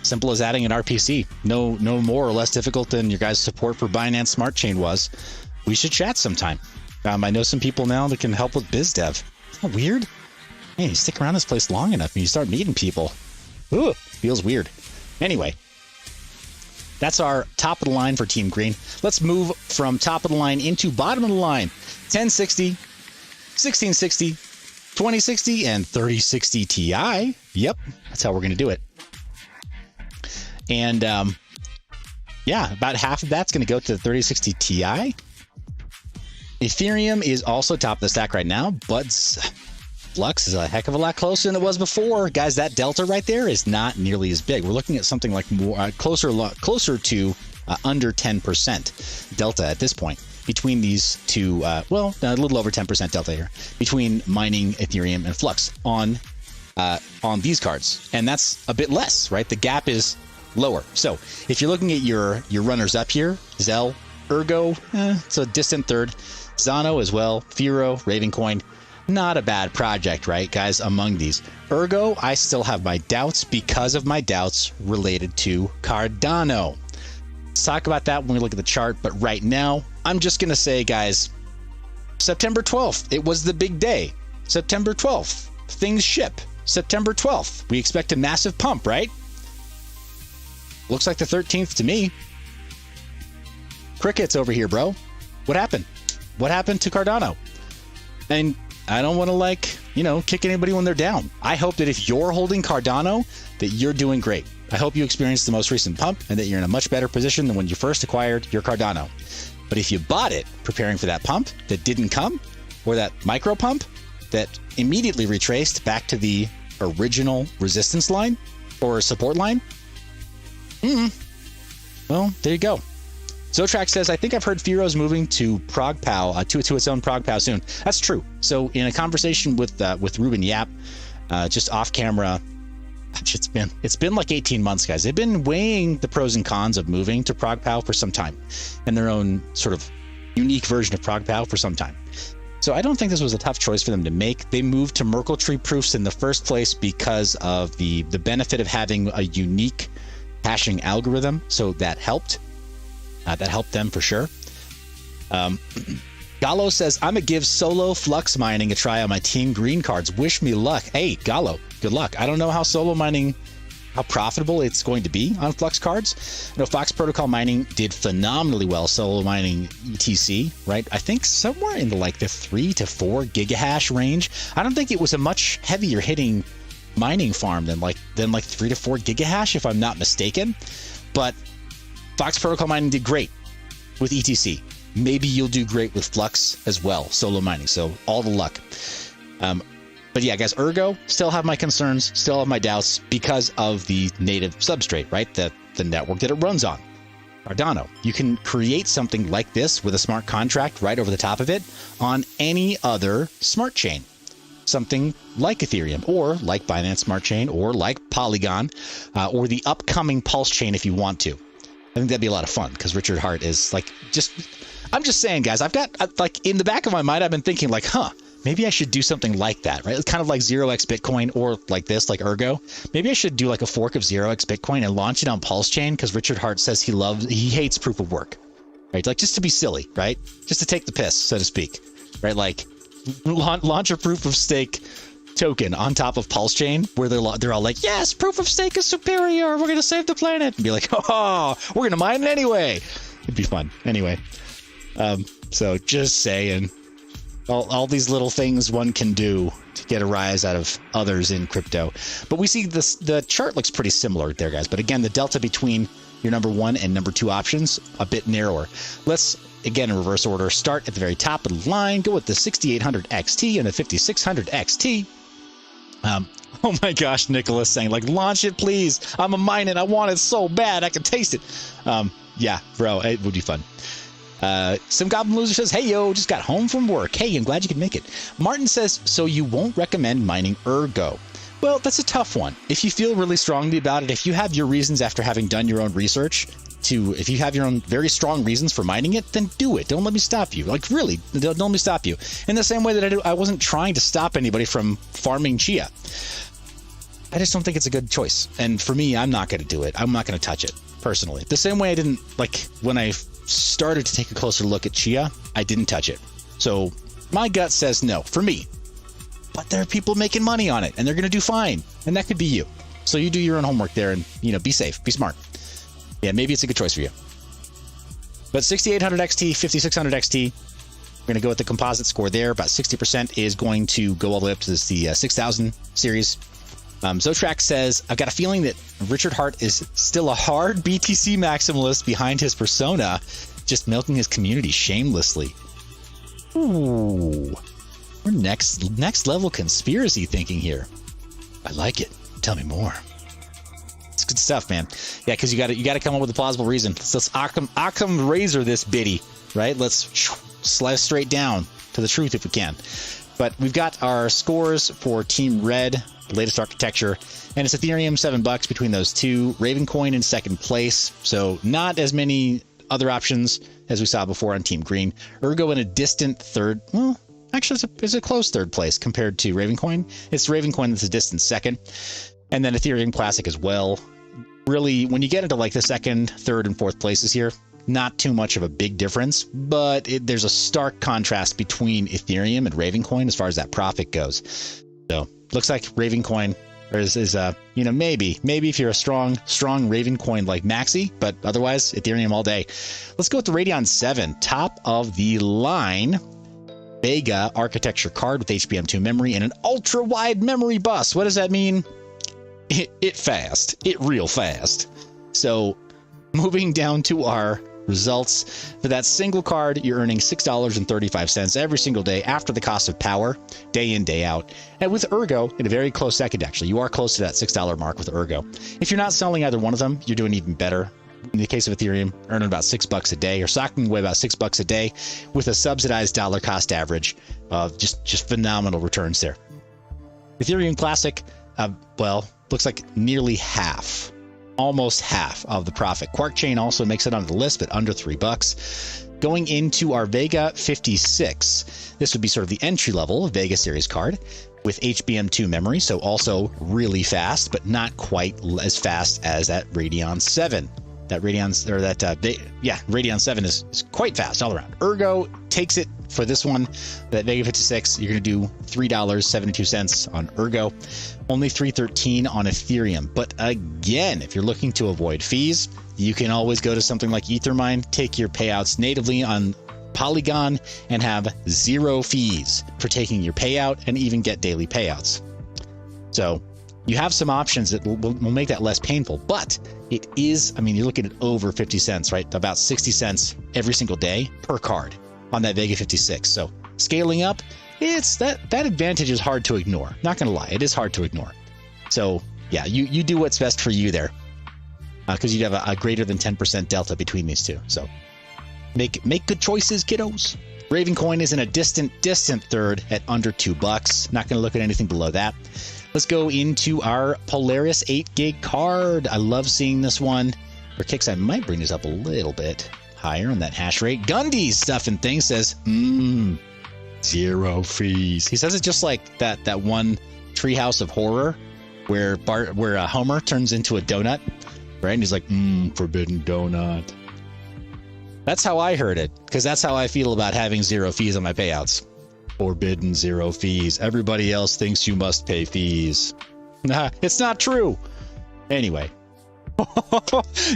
Speaker 1: Simple as adding an RPC. No more or less difficult than your guys' support for Binance Smart Chain was. We should chat sometime. I know some people now that can help with biz dev. Isn't that weird? Man, you stick around this place long enough and you start meeting people. Ooh, feels weird. Anyway, that's our top of the line for Team Green. Let's move from top of the line into bottom of the line. 1060, 1660, 2060, and 3060 Ti. Yep, that's how we're going to do it. And yeah, about half of that's going to go to the 3060 Ti. Ethereum is also top of the stack right now, but Flux is a heck of a lot closer than it was before. Guys, that delta right there is not nearly as big. We're looking at something like more closer to under 10% delta at this point between these two. A little over 10% delta here between mining Ethereum and Flux on these cards, and that's a bit less, right? The gap is lower. So if you're looking at your runners up here, Zell, Ergo, it's a distant third. Zano as well, Firo, Ravencoin. Not a bad project, right, guys, among these. Ergo, I still have my doubts because of my doubts related to Cardano. Let's talk about that when we look at the chart, but right now, I'm just going to say, guys, September 12th, it was the big day. September 12th, things ship. September 12th, we expect a massive pump, right? Looks like the 13th to me. Crickets over here, bro. What happened? What happened to Cardano? And I don't want to kick anybody when they're down. I hope that if you're holding Cardano, that you're doing great. I hope you experienced the most recent pump and that you're in a much better position than when you first acquired your Cardano. But if you bought it preparing for that pump that didn't come, or that micro pump that immediately retraced back to the original resistance line or support line, well, there you go. Zotrack says, I think I've heard Firo's moving to ProgPow, to its own ProgPow soon. That's true. So in a conversation with Ruben Yap, just off camera, it's been like 18 months, guys. They've been weighing the pros and cons of moving to ProgPow for some time, and their own sort of unique version of ProgPow for some time. So I don't think this was a tough choice for them to make. They moved to Merkle tree proofs in the first place because of the benefit of having a unique hashing algorithm. So that helped. That helped them for sure. Gallo says, I'm going to give solo Flux mining a try on my Team Green cards. Wish me luck. Hey, Gallo, good luck. I don't know how solo mining, how profitable it's going to be on Flux cards. I know Fox Protocol mining did phenomenally well, solo mining ETC, right? I think somewhere in the 3 to 4 gigahash range. I don't think it was a much heavier hitting mining farm than 3 to 4 gigahash, if I'm not mistaken. But Fox Protocol mining did great with ETC. Maybe you'll do great with Flux as well, solo mining. So all the luck. But yeah, guys, Ergo, still have my concerns, still have my doubts because of the native substrate, right? The network that it runs on. Cardano. You can create something like this with a smart contract right over the top of it on any other smart chain. Something like Ethereum, or like Binance Smart Chain, or like Polygon, or the upcoming Pulse chain if you want to. I think that'd be a lot of fun, because Richard Hart is like, I'm just saying, guys, I've got, like, in the back of my mind, I've been thinking like, maybe I should do something like that, right? It's kind of like 0x Bitcoin, or like this, like Ergo. Maybe I should do like a fork of 0x Bitcoin and launch it on Pulse chain, because Richard Hart says he hates proof of work, right? Like, just to be silly, right? Just to take the piss, so to speak, right? Like, launch a proof of stake token on top of Pulse chain, where they're all like, yes, proof of stake is superior, we're gonna save the planet, and be like, oh, we're gonna mine it anyway. It'd be fun anyway. So just saying, all these little things one can do to get a rise out of others in crypto. But we see the chart looks pretty similar there, guys, but again, the delta between your number 1 and number 2 options a bit narrower. Let's, again, in reverse order, start at the very top of the line, go with the 6800 XT and the 5600 XT. Oh my gosh, Nicholas saying, like, launch it, please. I'm a mine it. I want it so bad. I can taste it. Yeah, bro, it would be fun. Some Goblin Loser says, hey, yo, just got home from work. Hey, I'm glad you could make it. Martin says, so you won't recommend mining Ergo? Well, that's a tough one. If you feel really strongly about it, if you have your reasons after having done your own research, if you have your own very strong reasons for mining it, then do it. Don't let me stop you. Like, really, don't let me stop you. In the same way that I wasn't trying to stop anybody from farming Chia. I just don't think it's a good choice. And for me, I'm not going to do it. I'm not going to touch it, personally. The same way I didn't, like, when I started to take a closer look at Chia, I didn't touch it. So my gut says no, for me. But there are people making money on it, and they're going to do fine. And that could be you. So you do your own homework there and, be safe, be smart. Yeah, maybe it's a good choice for you. But 6800 XT, 5600 XT, we're going to go with the composite score there. About 60% is going to go all the way up to the 6000 series. Zotrak says, I've got a feeling that Richard Hart is still a hard BTC maximalist behind his persona, just milking his community shamelessly. Ooh, we're next level conspiracy thinking here. I like it. Tell me more. It's good stuff, man. Yeah, because you got to come up with a plausible reason. Let's Occam razor this biddy, right? Let's slice straight down to the truth if we can. But we've got our scores for Team Red, the latest architecture, and it's Ethereum $7 between those two. Ravencoin in second place, so not as many other options as we saw before on Team Green. Ergo in a distant third. Well, actually, it's a close third place compared to Ravencoin. It's Ravencoin that's a distant second, and then Ethereum Classic as well. Really, when you get into like the second, third, and fourth places here, not too much of a big difference, but there's a stark contrast between Ethereum and Ravencoin as far as that profit goes. So looks like Ravencoin is maybe if you're a strong Ravencoin like Maxi, but otherwise Ethereum all day. Let's go with the Radeon 7, top of the line Vega architecture card with HBM2 memory and an ultra wide memory bus. What does that mean? It fast. It real fast. So moving down to our results, for that single card, you're earning $6.35 every single day after the cost of power, day in, day out. And with Ergo, in a very close second, actually, you are close to that $6 mark with Ergo. If you're not selling either one of them, you're doing even better. In the case of Ethereum, earning about $6 a day, or socking away about $6 a day with a subsidized dollar cost average. Just phenomenal returns there. Ethereum Classic, looks like nearly half. Almost half of the profit. Quark Chain also makes it on the list, but under $3. Going into our Vega 56, this would be sort of the entry level Vega series card with HBM2 memory, so also really fast, but not quite as fast as that Radeon 7. Radeon 7 is quite fast all around. Ergo takes it for this one. That Vega 56, you're going to do $3.72 on Ergo. Only $3.13 on Ethereum. But again, if you're looking to avoid fees, you can always go to something like Ethermine, take your payouts natively on Polygon, and have 0 fees for taking your payout and even get daily payouts. So you have some options that will make that less painful, but it is, you're looking at over 50 cents, right? About 60 cents every single day per card on that Vega 56. So scaling up, it's that advantage is hard to ignore. Not going to lie, it is hard to ignore. So yeah, you do what's best for you there. because you'd have a greater than 10% delta between these two. So make good choices, kiddos. Ravencoin is in a distant third at under $2. Not going to look at anything below that. Let's go into our Polaris 8 gig card. I love seeing this one. For kicks, I might bring this up a little bit higher on that hash rate. Gundy's Stuff and Things says, 0 fees. He says it just like that one Treehouse of Horror where Homer turns into a donut, right? And he's like, forbidden donut. That's how I heard it, because that's how I feel about having 0 fees on my payouts. Forbidden 0 fees. Everybody else thinks you must pay fees. Nah, it's not true. Anyway.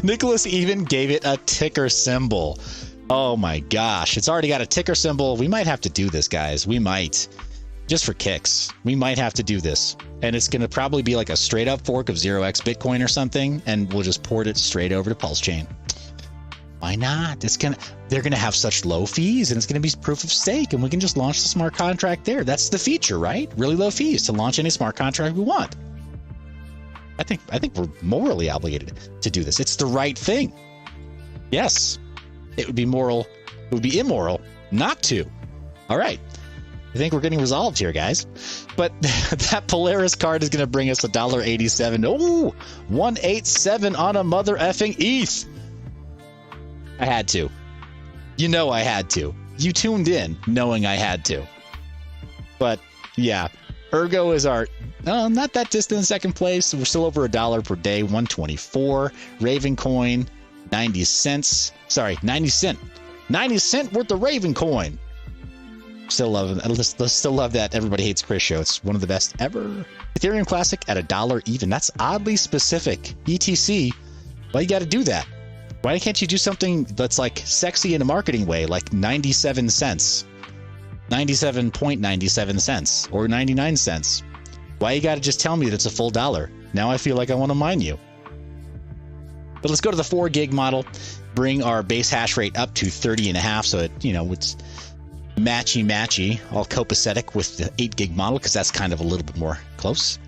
Speaker 1: Nicholas even gave it a ticker symbol. Oh my gosh. It's already got a ticker symbol. We might have to do this, guys. We might. Just for kicks. We might have to do this. And it's going to probably be like a straight up fork of 0x Bitcoin or something. And we'll just port it straight over to Pulse Chain. Why not? They're gonna have such low fees, and it's gonna be proof of stake, and we can just launch the smart contract there. That's the feature, right? Really low fees to launch any smart contract we want. I think we're morally obligated to do this. It's the right thing. Yes, it would be moral. It would be immoral not to. All right. I think we're getting resolved here, guys. But that Polaris card is gonna bring us $1.87. Oh, 187 on a mother effing ETH. I had to. You know I had to. You tuned in knowing I had to. But yeah, Ergo is our not that distant in second place. We're still over $1 per day, 124. Ravencoin, 90 cents. Sorry, 90 cent. 90 cent worth of Ravencoin. Still love it. Still love that Everybody Hates Chris show. It's one of the best ever. Ethereum Classic at $1 even. That's oddly specific. ETC. Why you got to do that? Why can't you do something that's like sexy in a marketing way, like 97 cents, 97.97 cents, or 99 cents? Why you got to just tell me that it's a full $1? Now I feel like I want to mine you. But let's go to the 4 gig model, bring our base hash rate up to 30.5. So it's matchy, all copacetic with the 8 gig model, because that's kind of a little bit more close.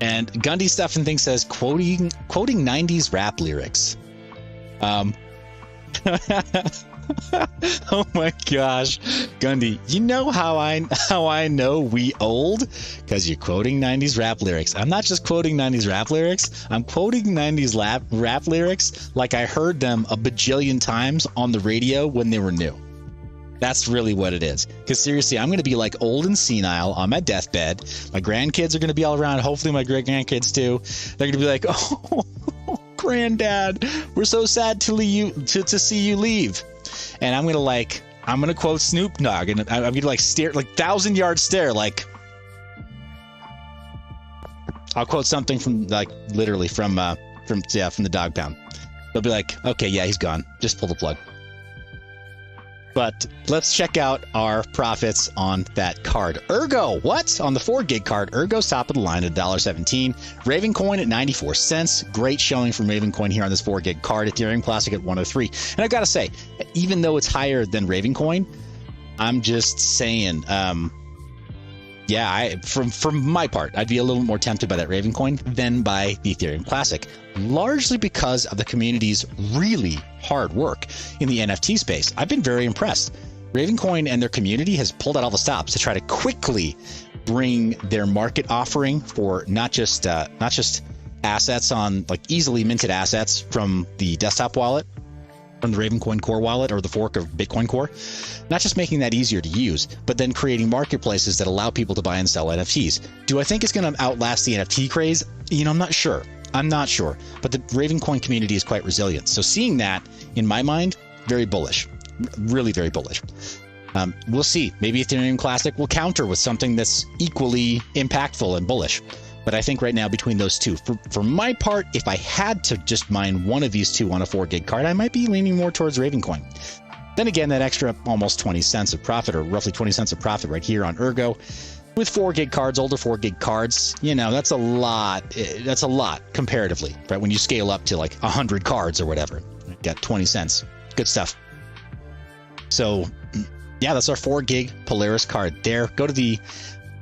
Speaker 1: And Gundy Stuff and Things says, quoting 90s rap lyrics. Oh my gosh, Gundy, you know how I know we old? Because you're quoting 90s rap lyrics. I'm not just quoting 90s rap lyrics. I'm quoting 90s rap lyrics like I heard them a bajillion times on the radio when they were new. That's really what it is. Because seriously, I'm going to be like old and senile on my deathbed. My grandkids are going to be all around. Hopefully my great grandkids too. They're going to be like, oh, granddad, we're so sad to see you leave. And I'm going to quote Snoop Dogg, and I'm going to like stare, like 1,000-yard stare. Like, I'll quote something from like literally from the dog pound. They'll be like, okay, yeah, he's gone. Just pull the plug. But let's check out our profits on that card. Ergo, what? On the 4 gig card, Ergo's top of the line at $1.17. Ravencoin at 94 cents. Great showing from Ravencoin here on this 4 gig card. Ethereum Classic at 103. And I gotta say, even though it's higher than Ravencoin, I'm just saying, yeah, from my part, I'd be a little more tempted by that Ravencoin than by the Ethereum Classic, largely because of the community's really hard work in the NFT space. I've been very impressed. Ravencoin and their community has pulled out all the stops to try to quickly bring their market offering for not just assets on like easily minted assets from the desktop wallet, from the Ravencoin Core wallet or the fork of Bitcoin Core, not just making that easier to use, but then creating marketplaces that allow people to buy and sell NFTs. Do I think it's going to outlast the NFT craze? I'm not sure. But the Ravencoin community is quite resilient. So seeing that, in my mind, very bullish, really very bullish. We'll see. Maybe Ethereum Classic will counter with something that's equally impactful and bullish. But I think right now between those two, for my part, if I had to just mine one of these two on a 4 gig card, I might be leaning more towards Ravencoin. Then again, that extra almost 20 cents of profit, or roughly 20 cents of profit right here on Ergo, with 4 gig cards, older 4 gig cards, that's a lot. That's a lot comparatively, right? When you scale up to like 100 cards or whatever, you got 20 cents. Good stuff. So yeah, that's our 4 gig Polaris card there. Go to the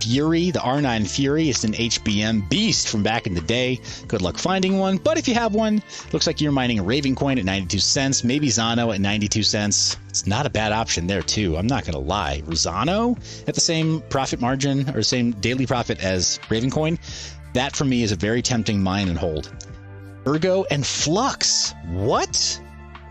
Speaker 1: Fury. The R9 Fury is an HBM beast from back in the day. Good luck finding one, but if you have one, looks like you're mining a Ravencoin at 92 cents, maybe Zano at 92 cents. It's not a bad option there too. I'm not going to lie. Zano at the same profit margin or same daily profit as Ravencoin. That for me is a very tempting mine and hold. Ergo and Flux. What?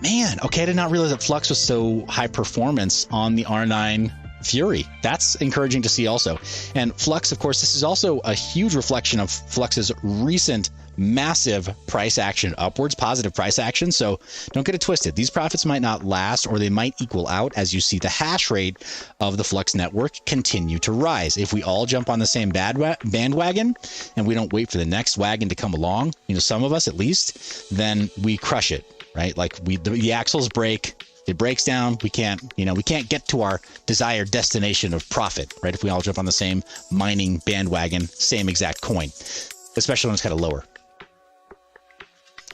Speaker 1: Man, okay, I did not realize that Flux was so high performance on the R9 Fury. That's encouraging to see also. And Flux, of course, this is also a huge reflection of Flux's recent massive price action upwards, positive price action. So don't get it twisted. These profits might not last, or they might equal out as you see the hash rate of the Flux network continue to rise. If we all jump on the same bandwagon and we don't wait for the next wagon to come along, you know, some of us at least, then we crush it, right? Like the axles break. It breaks down. We can't get to our desired destination of profit, right? If we all jump on the same mining bandwagon, same exact coin, especially when it's kind of lower.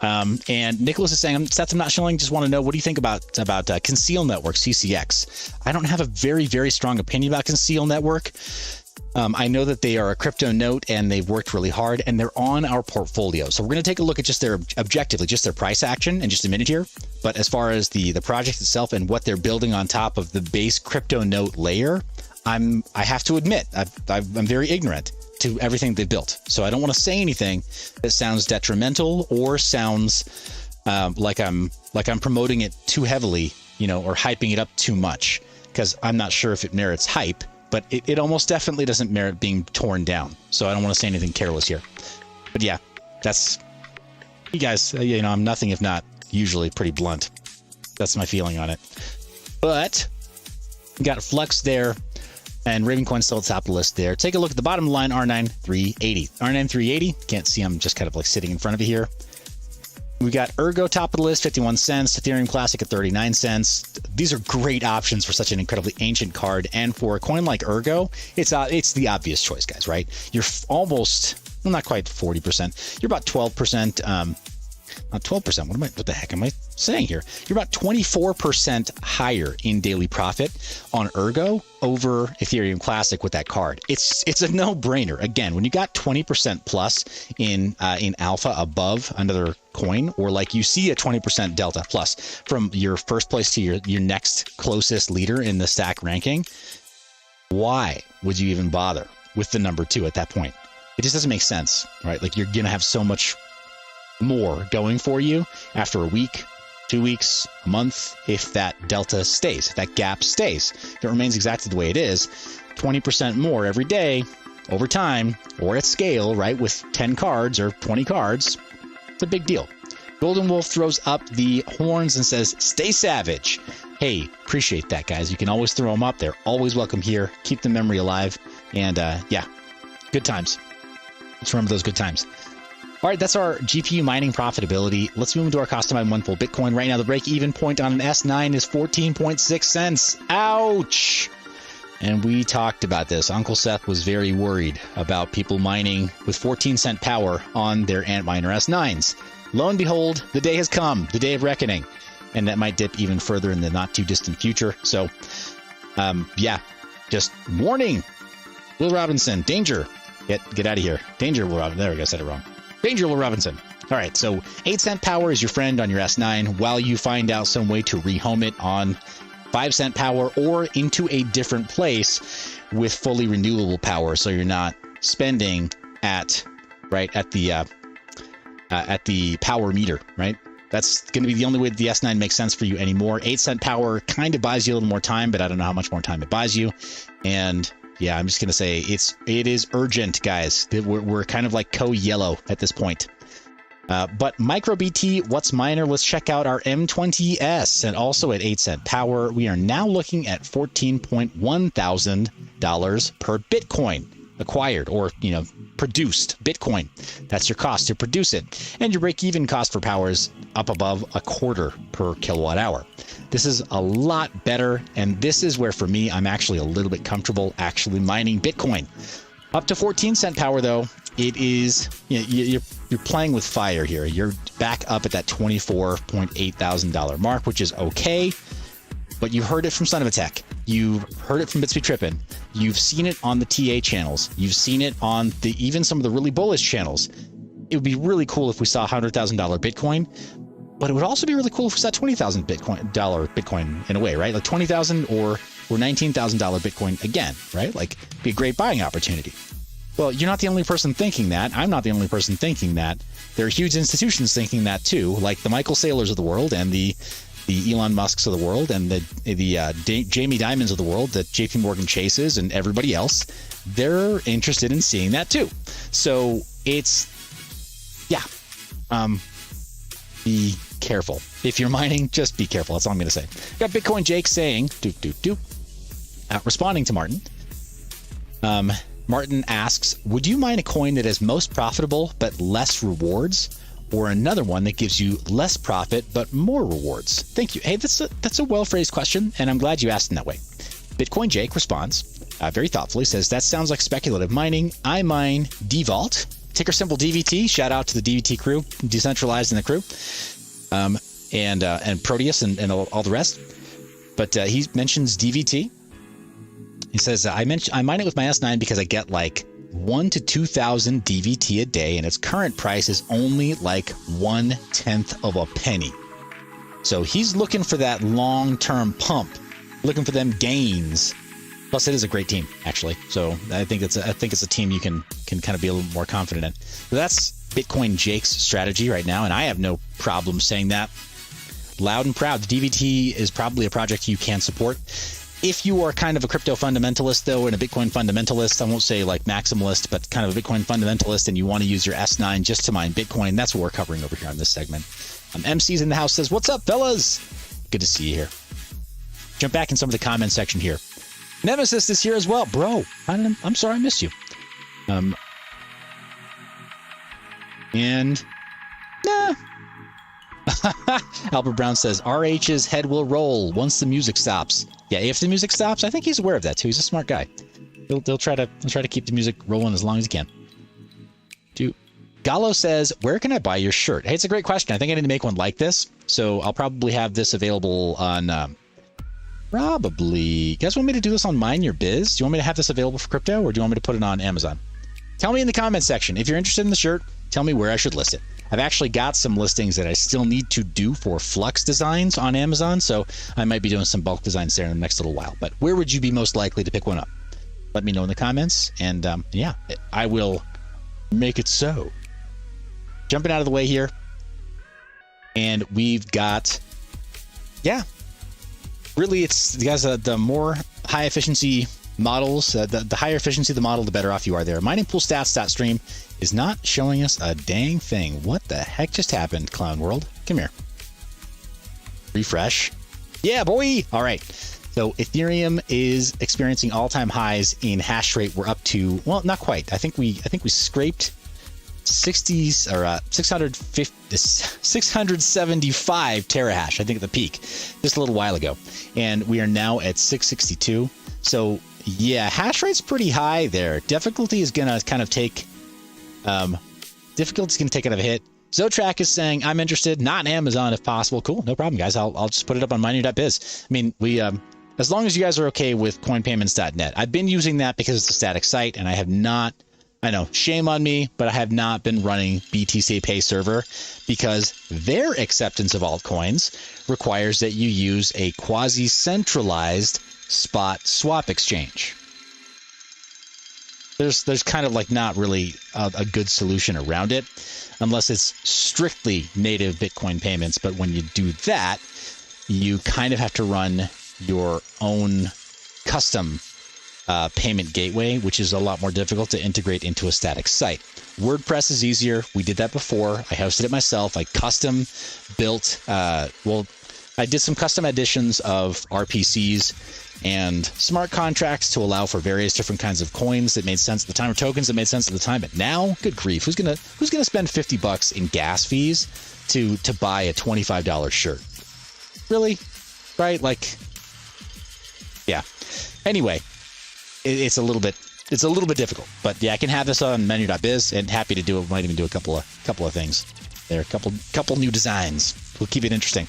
Speaker 1: And Nicholas is saying, Seth, I'm not showing, just want to know, what do you think about Conceal Network, CCX? I don't have a very, very strong opinion about Conceal Network. I know that they are a crypto note and they've worked really hard and they're on our portfolio. So we're going to take a look at just their objectively, just their price action in just a minute here. But as far as the project itself and what they're building on top of the base crypto note layer, I have to admit, I'm very ignorant to everything they built. So I don't want to say anything that sounds detrimental or sounds like I'm promoting it too heavily, you know, or hyping it up too much, because I'm not sure if it merits hype. But it almost definitely doesn't merit being torn down. So I don't want to say anything careless here. But yeah, that's, you guys, you know, I'm nothing if not usually pretty blunt. That's my feeling on it. But we got Flux there and Ravencoin still at the top of the list there. Take a look at the bottom of the line, R9 380. R9 380, can't see, I'm just kind of like sitting in front of you here. We got Ergo top of the list, 51 cents. Ethereum Classic at 39 cents. These are great options for such an incredibly ancient card. And for a coin like Ergo, it's the obvious choice, guys, right? You're almost, well, not quite 40%. You're about 12%. Not 12%. What the heck am I saying here? You're about 24% higher in daily profit on Ergo over Ethereum Classic with that card. It's a no-brainer. Again, when you got 20% plus in alpha above another coin, or like you see a 20% delta plus from your first place to your next closest leader in the stack ranking, why would you even bother with the number 2 at that point? It just doesn't make sense, right? Like, you're gonna have so much more going for you after a week, 2 weeks, a month, if that delta stays, if that gap stays. If it remains exactly the way it is, 20% more every day over time, or at scale, right, with 10 cards or 20 cards, it's a big deal. Golden Wolf throws up the horns and says, stay savage. Hey, appreciate that, guys. You can always throw them up. They're always welcome here. Keep the memory alive. And yeah, good times. Let's remember those good times. All right, that's our GPU mining profitability. Let's move into our cost to mine one full Bitcoin. Right now, the break-even point on an S9 is 14.6 cents. Ouch! And we talked about this. Uncle Seth was very worried about people mining with 14-cent power on their Antminer S9s. Lo and behold, the day has come, the day of reckoning. And that might dip even further in the not-too-distant future. So, yeah, just warning. Will Robinson, danger. Get out of here. Danger, Will Robinson. There we go, I said it wrong. Danger, Will Robinson. All right, so 8-cent power is your friend on your S9 while you find out some way to rehome it on 5-cent power or into a different place with fully renewable power, so you're not spending at the power meter, right? That's going to be the only way that the S9 makes sense for you anymore. 8-cent power kind of buys you a little more time, but I don't know how much more time it buys you. And yeah, I'm just going to say it is urgent, guys. We're kind of like co-yellow at this point. But MicroBT, what's miner? Let's check out our M20S, and also at 8-cent power. We are now looking at $14.1 thousand per Bitcoin acquired, or, you know, produced Bitcoin. That's your cost to produce it. And your break-even cost for power is up above $0.25 per kilowatt hour. This is a lot better, and this is where, for me, I'm actually a little bit comfortable actually mining Bitcoin. Up to 14-cent power, though, it is, you know, you're playing with fire here. You're back up at that $24.8 thousand mark, which is okay. But you heard it from Son of a Tech. You heard it from Bitsby Trippin'. You've seen it on the TA channels. You've seen it on even some of the really bullish channels. It would be really cool if we saw $100,000 Bitcoin, but it would also be really cool if we saw $20,000 Bitcoin in a way, right? Like 20,000 or $19,000 Bitcoin again, right? Like, be a great buying opportunity. Well, you're not the only person thinking that. I'm not the only person thinking that. There are huge institutions thinking that too, like the Michael Saylors of the world and the Elon Musks of the world and the Jamie Dimons of the world, the JP Morgan Chases and everybody else. They're interested in seeing that too. So it's, yeah, be careful. If you're mining, just be careful. That's all I'm going to say. Got Bitcoin Jake saying, responding to Martin. Martin asks, would you mine a coin that is most profitable but less rewards, or another one that gives you less profit but more rewards? Thank you. Hey, that's a well-phrased question, and I'm glad you asked in that way. Bitcoin Jake responds very thoughtfully, says, that sounds like speculative mining. I mine DVault, ticker symbol DVT. Shout out to the DVT crew, Decentralized in the crew, and Proteus and all the rest. But he mentions DVT. He says, I mine it with my S9 because I get like 1,000 to 2,000 DVT a day, and its current price is only like 1/10 of a penny. So he's looking for that long-term pump, looking for them gains. Plus, it is a great team, actually. So I think it's a team you can kind of be a little more confident in. So that's Bitcoin Jake's strategy right now, and I have no problem saying that loud and proud. The DVT is probably a project you can support. If you are kind of a crypto fundamentalist, though, and a Bitcoin fundamentalist, I won't say like maximalist, but kind of a Bitcoin fundamentalist, and you want to use your S9 just to mine Bitcoin, that's what we're covering over here on this segment. MC's in the house says, what's up, fellas? Good to see you here. Jump back in some of the comment section here. Nemesis is here as well. Bro, I'm sorry I missed you. Albert Brown says, RH's head will roll once the music stops. Yeah, if the music stops, I think he's aware of that too. He's a smart guy. He'll try to keep the music rolling as long as he can. Gallo says, where can I buy your shirt? Hey, it's a great question. I think I need to make one like this. So I'll probably have this available on probably. You guys want me to do this on Mind Your Biz? Do you want me to have this available for crypto, or do you want me to put it on Amazon? Tell me in the comment section. If you're interested in the shirt, tell me where I should list it. I've actually got some listings that I still need to do for Flux designs on Amazon, so I might be doing some bulk designs there in the next little while. But where would you be most likely to pick one up? Let me know in the comments, and yeah, I will make it so. Jumping out of the way here, and we've got, yeah, really, it's, guys, the more high efficiency models, the higher efficiency the model, the better off you are there. Miningpoolstats.stream is not showing us a dang thing. What the heck just happened, Clown World? Come here. Refresh. Yeah, boy. All right. So Ethereum is experiencing all-time highs in hash rate. We're up to, well, not quite. I think we scraped 60s or 675 terahash, I think, at the peak just a little while ago, and we are now at 662. So yeah, hash rate's pretty high there. Difficulty is gonna kind of take difficulty's gonna take kind of a hit. Zotrak is saying, I'm interested, not in Amazon if possible. Cool, no problem, guys. I'll just put it up on miner.biz. I mean, we as long as you guys are okay with coinpayments.net. I've been using that because it's a static site, and I have not, I know, shame on me, but I have not been running BTC Pay server because their acceptance of altcoins requires that you use a quasi-centralized spot swap exchange. There's kind of like not really a good solution around it unless it's strictly native Bitcoin payments. But when you do that, you kind of have to run your own custom payment gateway, which is a lot more difficult to integrate into a static site. WordPress is easier. We did that before. I hosted it myself. I custom built, I did some custom editions of RPCs and smart contracts to allow for various different kinds of coins that made sense at the time, or tokens that made sense at the time. But now, good grief, who's gonna spend $50 in gas fees to buy a $25 shirt? Really? Right? Like, yeah. Anyway, it's a little bit difficult, but yeah, I can have this on menu.biz and happy to do it. Might even do a couple of things there, a couple new designs. We'll keep it interesting.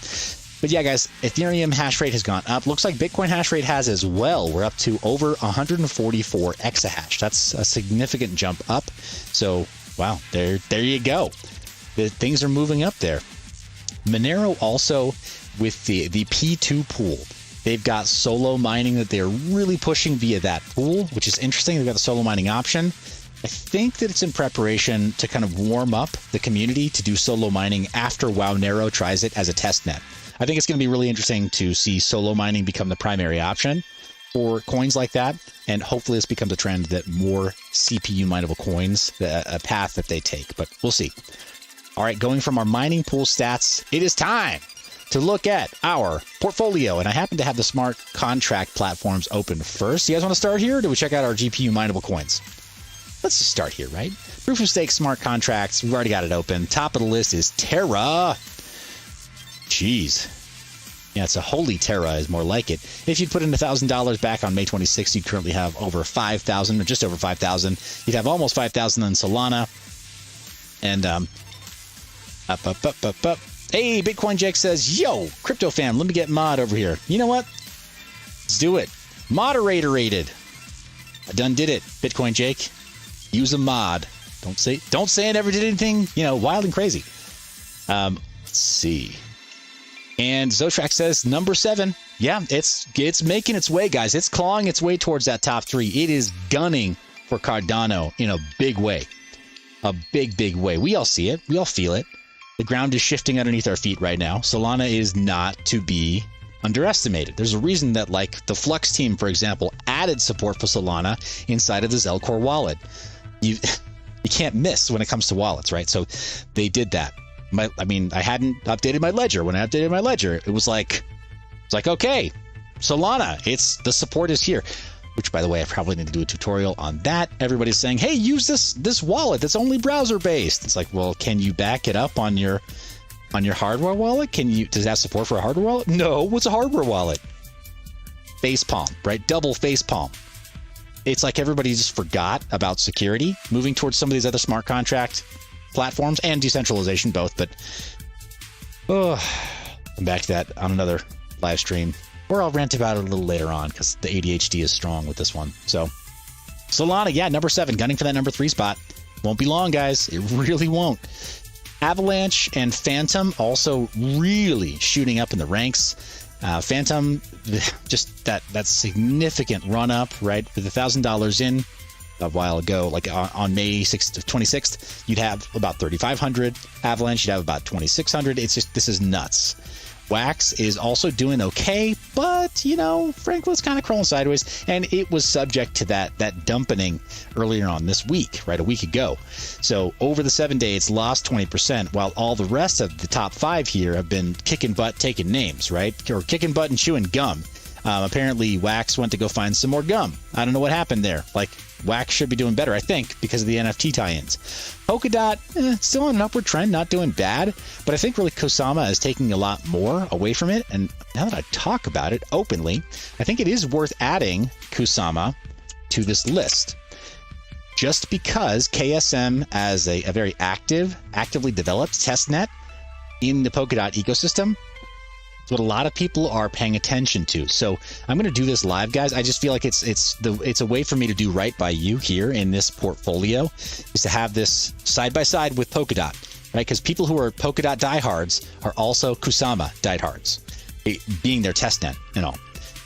Speaker 1: But yeah, guys, Ethereum hash rate has gone up. Looks like Bitcoin hash rate has as well. We're up to over 144 exahash. That's a significant jump up. So, wow, there you go. Things are moving up there. Monero also, with the P2 pool, they've got solo mining that they're really pushing via that pool, which is interesting. They've got the solo mining option. I think that it's in preparation to kind of warm up the community to do solo mining after Wownero tries it as a test net. I think it's going to be really interesting to see solo mining become the primary option for coins like that. And hopefully this becomes a trend that more CPU mineable coins, a path that they take, but we'll see. All right, going from our mining pool stats, it is time to look at our portfolio. And I happen to have the smart contract platforms open first. You guys want to start here, or do we check out our GPU mineable coins? Let's just start here, right? Proof of stake smart contracts. We've already got it open. Top of the list is Terra. Jeez. Yeah, it's a holy Terra is more like it. If you'd put in $1,000 back on May 26th, you'd currently have over 5,000, or just over 5,000. You'd have almost 5,000 in Solana. And up. Hey, Bitcoin Jake says, yo, crypto fam, let me get mod over here. You know what? Let's do it. Moderator rated. I done did it. Bitcoin Jake, use a mod. Don't say I never did anything, wild and crazy. Let's see. And Zotrak says number 7. Yeah, it's making its way, guys. It's clawing its way towards that top 3. It is gunning for Cardano in a big way. A big way. We all see it. We all feel it. The ground is shifting underneath our feet right now. Solana is not to be underestimated. There's a reason that, like, the Flux team, for example, added support for Solana inside of the Zelcore wallet. You can't miss when it comes to wallets, right? So they did that. I hadn't updated my ledger. When I updated my ledger, it was like, okay, Solana, the support is here. Which, by the way, I probably need to do a tutorial on that. Everybody's saying, hey, use this wallet that's only browser based. It's like, well, can you back it up on your hardware wallet? Does that support for a hardware wallet? No, what's a hardware wallet? Facepalm, right? Double facepalm. It's like everybody just forgot about security, moving towards some of these other smart contract platforms and decentralization both. But I'm back to that on another live stream, or I'll rant about it a little later on because the ADHD is strong with this one. So Solana, yeah, number 7, gunning for that number 3 spot. Won't be long, guys. It really won't. Avalanche and Phantom also really shooting up in the ranks. Phantom, just that significant run up, right? With $1,000 in a while ago, like on May 26th, you'd have about 3,500. Avalanche, you'd have about 2,600. This is nuts. Wax is also doing okay, but, Franklin's kind of crawling sideways, and it was subject to that dumping earlier on this week, right, a week ago. So over the 7 days, it's lost 20%, while all the rest of the top 5 here have been kicking butt, taking names, right, or kicking butt and chewing gum. Apparently, Wax went to go find some more gum. I don't know what happened there. Like, Wax should be doing better, I think, because of the NFT tie-ins. Polkadot, still on an upward trend, not doing bad, but I think really Kusama is taking a lot more away from it. And now that I talk about it openly, I think it is worth adding Kusama to this list. Just because KSM, as a very actively developed testnet in the Polkadot ecosystem, what a lot of people are paying attention to. So I'm going to do this live, guys. I just feel like it's a way for me to do right by you here in this portfolio, is to have this side by side with Polkadot, right? Because people who are Polkadot diehards are also Kusama diehards, being their testnet and all.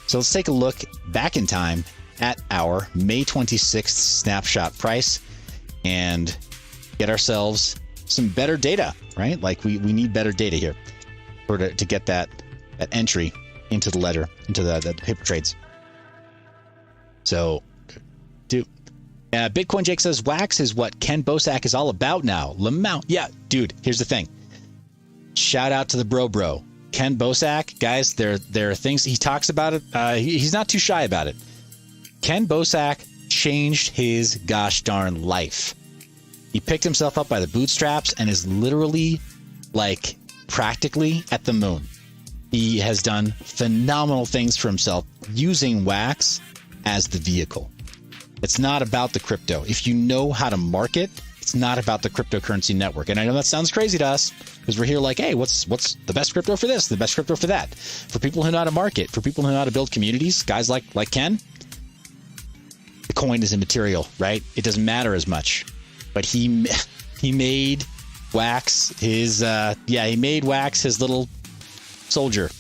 Speaker 1: So let's take a look back in time at our May 26th snapshot price and get ourselves some better data, right? Like we need better data here to get that entry into the ledger, into the paper trades. So, Bitcoin Jake says Wax is what Ken Bosak is all about now. Lamount, yeah, dude. Here's the thing. Shout out to the bro, Ken Bosak, guys. There are things he talks about it. He's not too shy about it. Ken Bosak changed his gosh darn life. He picked himself up by the bootstraps and is literally, like, practically at the moon. He has done phenomenal things for himself using Wax as the vehicle. It's not about the crypto. If you know how to market It's not about the cryptocurrency network. And I know that sounds crazy to us because we're here like, hey, what's the best crypto for this, the best crypto for that? For people who know how to market, for people who know how to build communities, guys like Ken, the coin is immaterial, right? It doesn't matter as much. But he made Wax his little soldier,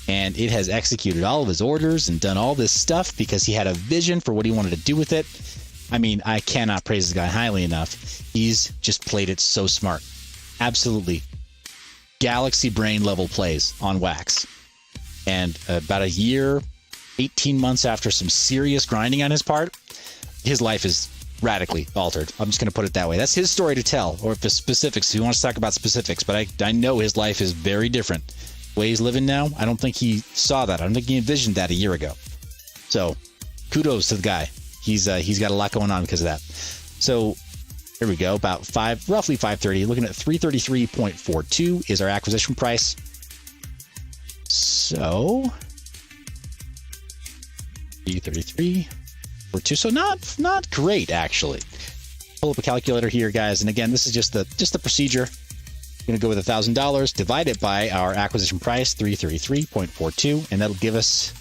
Speaker 1: and it has executed all of his orders and done all this stuff because he had a vision for what he wanted to do with it. I mean, I cannot praise this guy highly enough. He's just played it so smart. Absolutely. Galaxy brain level plays on Wax. And about a year, 18 months after some serious grinding on his part, his life is radically altered. I'm just going to put it that way. That's his story to tell, or if the specifics, if he wants to talk about specifics, but I know his life is very different. The way he's living now, I don't think he saw that. I don't think he envisioned that a year ago. So kudos to the guy. He's got a lot going on because of that. So here we go. About roughly 530. Looking at 333.42 is our acquisition price. So 333.42. So not great actually. Pull up a calculator here, guys. And again, this is just the procedure. We're going to go with $1,000, divide it by our acquisition price, 333.42, and that'll give us.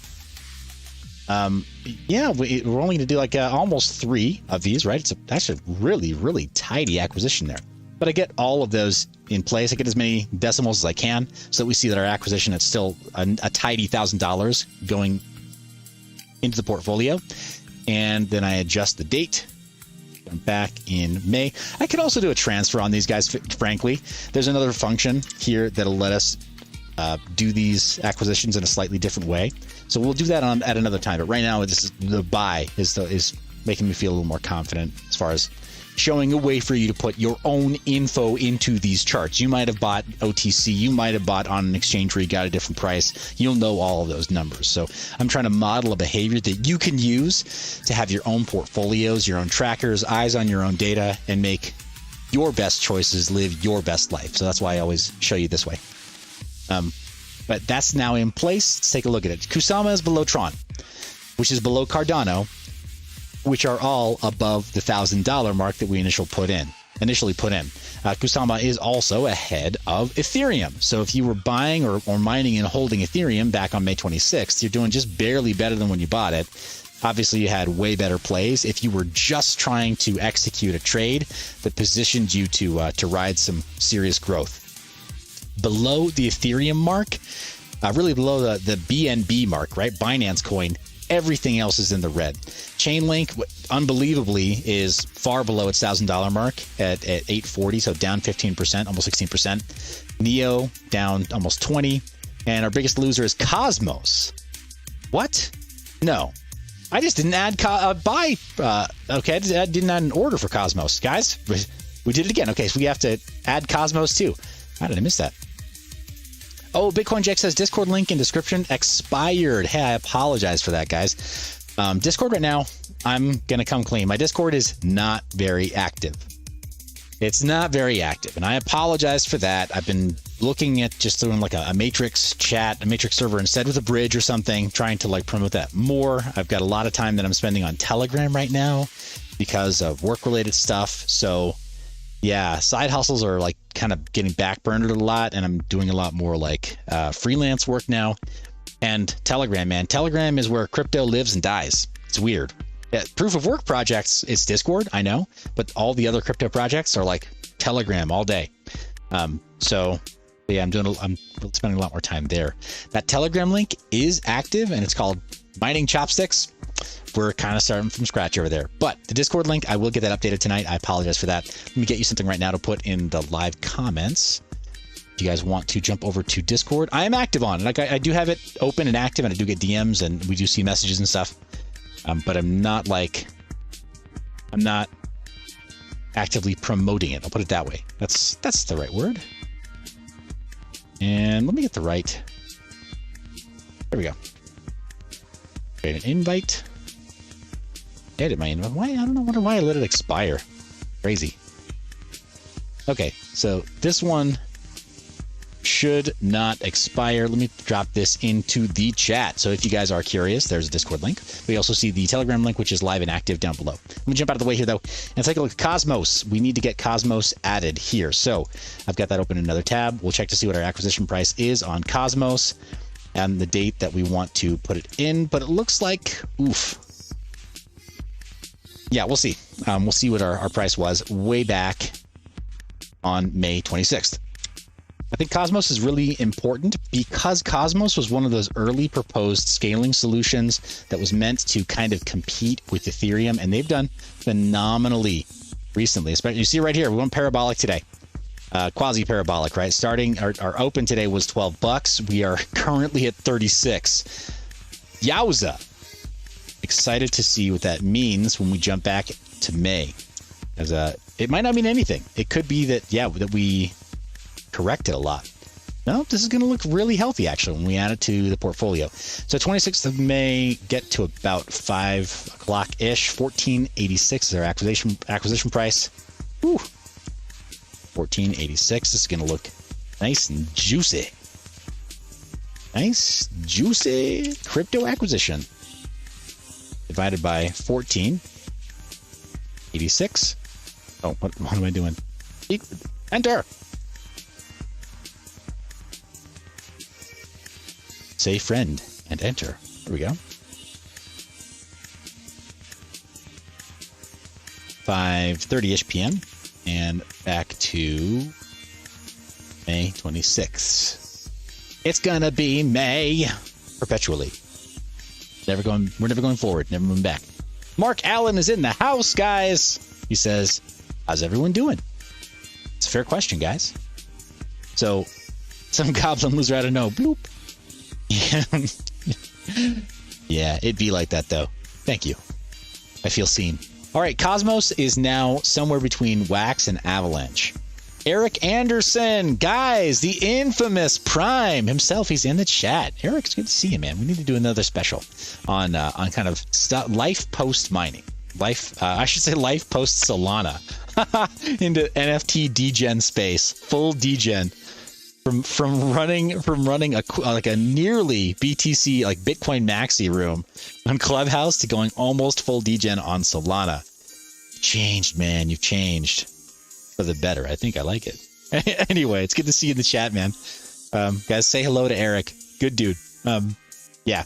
Speaker 1: We're only going to do like almost 3 of these, right? It's actually a really, really tidy acquisition there. But I get all of those in place. I get as many decimals as I can so that we see that our acquisition is still a tidy $1,000 going into the portfolio. And then I adjust the date. I'm back in May. I could also do a transfer on these guys, frankly. There's another function here that'll let us do these acquisitions in a slightly different way. So we'll do that at another time. But right now, the buy is making me feel a little more confident as far as showing a way for you to put your own info into these charts. You might have bought OTC. You might have bought on an exchange where you got a different price. You'll know all of those numbers. So I'm trying to model a behavior that you can use to have your own portfolios, your own trackers, eyes on your own data, and make your best choices, live your best life. So that's why I always show you this way. But that's now in place. Let's take a look at it. Kusama is below Tron, which is below Cardano, which are all above the $1,000 mark that we initially put in. Kusama is also ahead of Ethereum. So if you were buying or mining and holding Ethereum back on May 26th, you're doing just barely better than when you bought it. Obviously, you had way better plays. If you were just trying to execute a trade that positioned you to ride some serious growth. Below the Ethereum mark, really below the BNB mark, right? Binance coin, everything else is in the red. Chainlink, unbelievably, is far below its $1,000 mark at 840, so down 15%, almost 16%. Neo down almost 20, and our biggest loser is Cosmos. What? No, I just didn't add I didn't add an order for Cosmos, guys. We did it again. Okay, so we have to add Cosmos too. How did I miss that? Oh, Bitcoin Jack says Discord link in description expired. Hey, I apologize for that, guys. Discord right now, I'm going to come clean. My Discord is not very active. It's not very active, and I apologize for that. I've been looking at just doing like a Matrix chat, a Matrix server instead with a bridge or something, trying to like promote that more. I've got a lot of time that I'm spending on Telegram right now because of work-related stuff. So yeah, side hustles are like kind of getting backburnered a lot, and I'm doing a lot more like freelance work now. And Telegram, man, Telegram is where crypto lives and dies. It's weird. Yeah, proof of work projects, it's Discord, I know, but all the other crypto projects are like Telegram all day. So yeah, I'm spending a lot more time there. That Telegram link is active, and it's called Mining Chopsticks. We're kind of starting from scratch over there, but the Discord link, I will get that updated tonight. I apologize for that. Let me get you something right now to put in the live comments. If you guys want to jump over to Discord, I am active on it. Like I do have it open and active, and I do get DMs, and we do see messages and stuff. But I'm not actively promoting it. I'll put it that way. That's the right word. And let me get the right. There we go. Create an invite. Edit my invite. Why? I don't know. Wonder why I let it expire. Crazy. Okay, so this one should not expire. Let me drop this into the chat. So if you guys are curious, there's a Discord link. We also see the Telegram link, which is live and active down below. Let me jump out of the way here, though, and take a look at Cosmos. We need to get Cosmos added here. So I've got that open in another tab. We'll check to see what our acquisition price is on Cosmos and the date that we want to put it in. But it looks like, oof. Yeah, we'll see. We'll see what our price was way back on May 26th. I think Cosmos is really important because Cosmos was one of those early proposed scaling solutions that was meant to kind of compete with Ethereum, and they've done phenomenally recently. Especially, you see right here, we went parabolic today, quasi-parabolic, right? Starting our open today was $12. We are currently at 36. Yowza! Excited to see what that means when we jump back to May. As it might not mean anything. It could be that, yeah, that we corrected a lot. No, this is going to look really healthy, actually, when we add it to the portfolio. So 26th of May, get to about 5 o'clock-ish. 1486 is our acquisition price. Whew. 1486 is going to look nice and juicy. Nice, juicy crypto acquisition. Divided by 1486. Oh, what am I doing? Enter. Say friend and enter. There we go. 5:30-ish p.m. and back to May 26th. It's gonna be May perpetually. We're never going forward, never moving back. Mark Allen is in the house, guys. He says, how's everyone doing? It's a fair question, guys. So, some goblin loser out of no. Bloop. Yeah, it'd be like that, though. Thank you. I feel seen. All right, Cosmos is now somewhere between Wax and Avalanche. Eric Anderson, guys, the infamous Prime himself, he's in the chat. Eric, it's good to see you, man. We need to do another special on kind of life post mining. I should say life post Solana into NFT degen space, full degen from running a nearly BTC like Bitcoin maxi room on Clubhouse to going almost full degen on Solana. Changed, man. You've changed. For the better. I think I like it. Anyway, it's good to see you in the chat, man. Guys, say hello to Eric. Good dude. Yeah.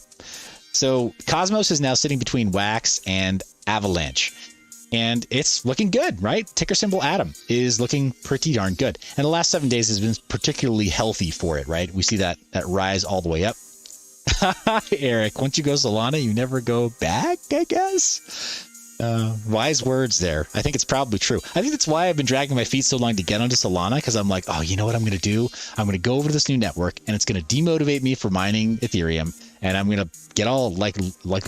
Speaker 1: So Cosmos is now sitting between Wax and Avalanche. And it's looking good, right? Ticker symbol Atom is looking pretty darn good. And the last 7 days has been particularly healthy for it, right? We see that rise all the way up. Eric, once you go Solana, you never go back, I guess. Wise words there. I think it's probably true. I think that's why I've been dragging my feet so long to get onto Solana, because I'm like, oh, you know what I'm going to do? I'm going to go over to this new network, and it's going to demotivate me for mining Ethereum, and I'm going to get all like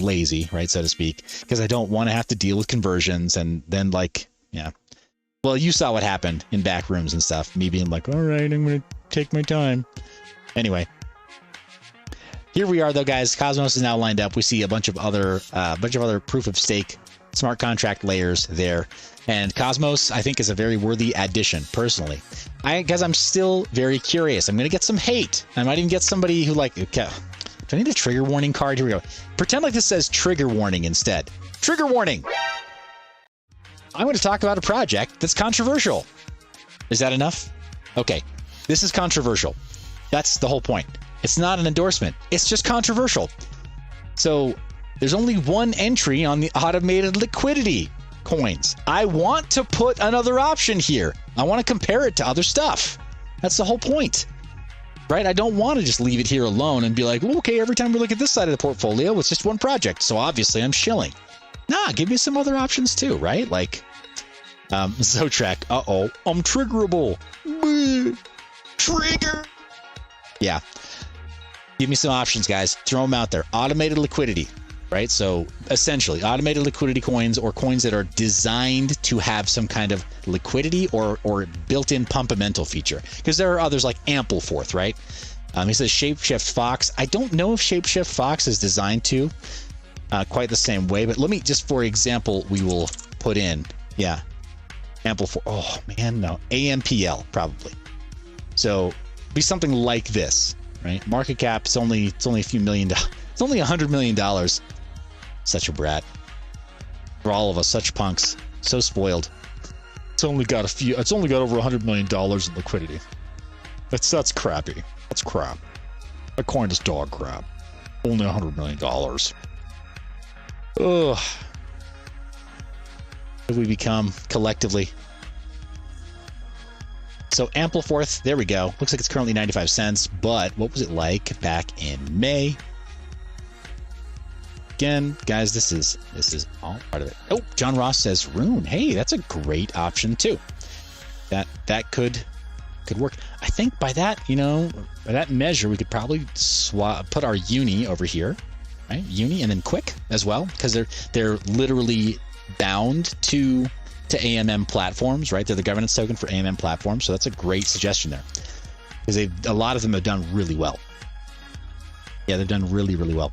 Speaker 1: lazy, right, so to speak, because I don't want to have to deal with conversions, and then yeah. Well, you saw what happened in back rooms and stuff. Me being like, all right, I'm going to take my time. Anyway. Here we are, though, guys. Cosmos is now lined up. We see a bunch of other proof of stake smart contract layers there, and Cosmos I think is a very worthy addition personally. Guys, I'm still very curious. I'm gonna get some hate. I might even get somebody who okay, do I need a trigger warning card? Here we go. Pretend like this says trigger warning instead. Trigger warning. I'm going to talk about a project that's controversial. Is that enough? Okay, this is controversial. That's the whole point. It's not an endorsement. It's just controversial. So there's only one entry on the automated liquidity coins. I want to put another option here. I want to compare it to other stuff. That's the whole point, right? I don't want to just leave it here alone and be like, well, okay, every time we look at this side of the portfolio, it's just one project. So obviously I'm shilling. Nah, give me some other options too, right? Like, Zotrack, I'm triggerable. Trigger. Yeah. Give me some options, guys. Throw them out there. Automated liquidity. Right? So essentially automated liquidity coins, or coins that are designed to have some kind of liquidity or built-in pumpamental feature. Because there are others like Ampleforth, right? He says Shapeshift Fox. I don't know if Shapeshift Fox is designed to quite the same way, but let me just, for example, we will put in, Ampleforth. Oh man, no, AMPL probably. So be something like this, right? Market cap is only a few million dollars. It's only $100 million. Such a brat. For all of us, such punks, so spoiled. It's only got over $100 million in liquidity. That's crappy. That's crap. That coin is dog crap. Only $100 million. Ugh. What have we become collectively? So Ampleforth, there we go. Looks like it's currently 95 cents, but what was it like back in May? Again, guys, this is all part of it. Oh, John Ross says Rune. Hey, that's a great option too. That could work. I think by that, by that measure, we could probably put our uni over here, right? Uni and then Quick as well, because they're literally bound to AMM platforms, right? They're the governance token for AMM platforms, so that's a great suggestion there, because a lot of them have done really well. Yeah, they've done really, really well.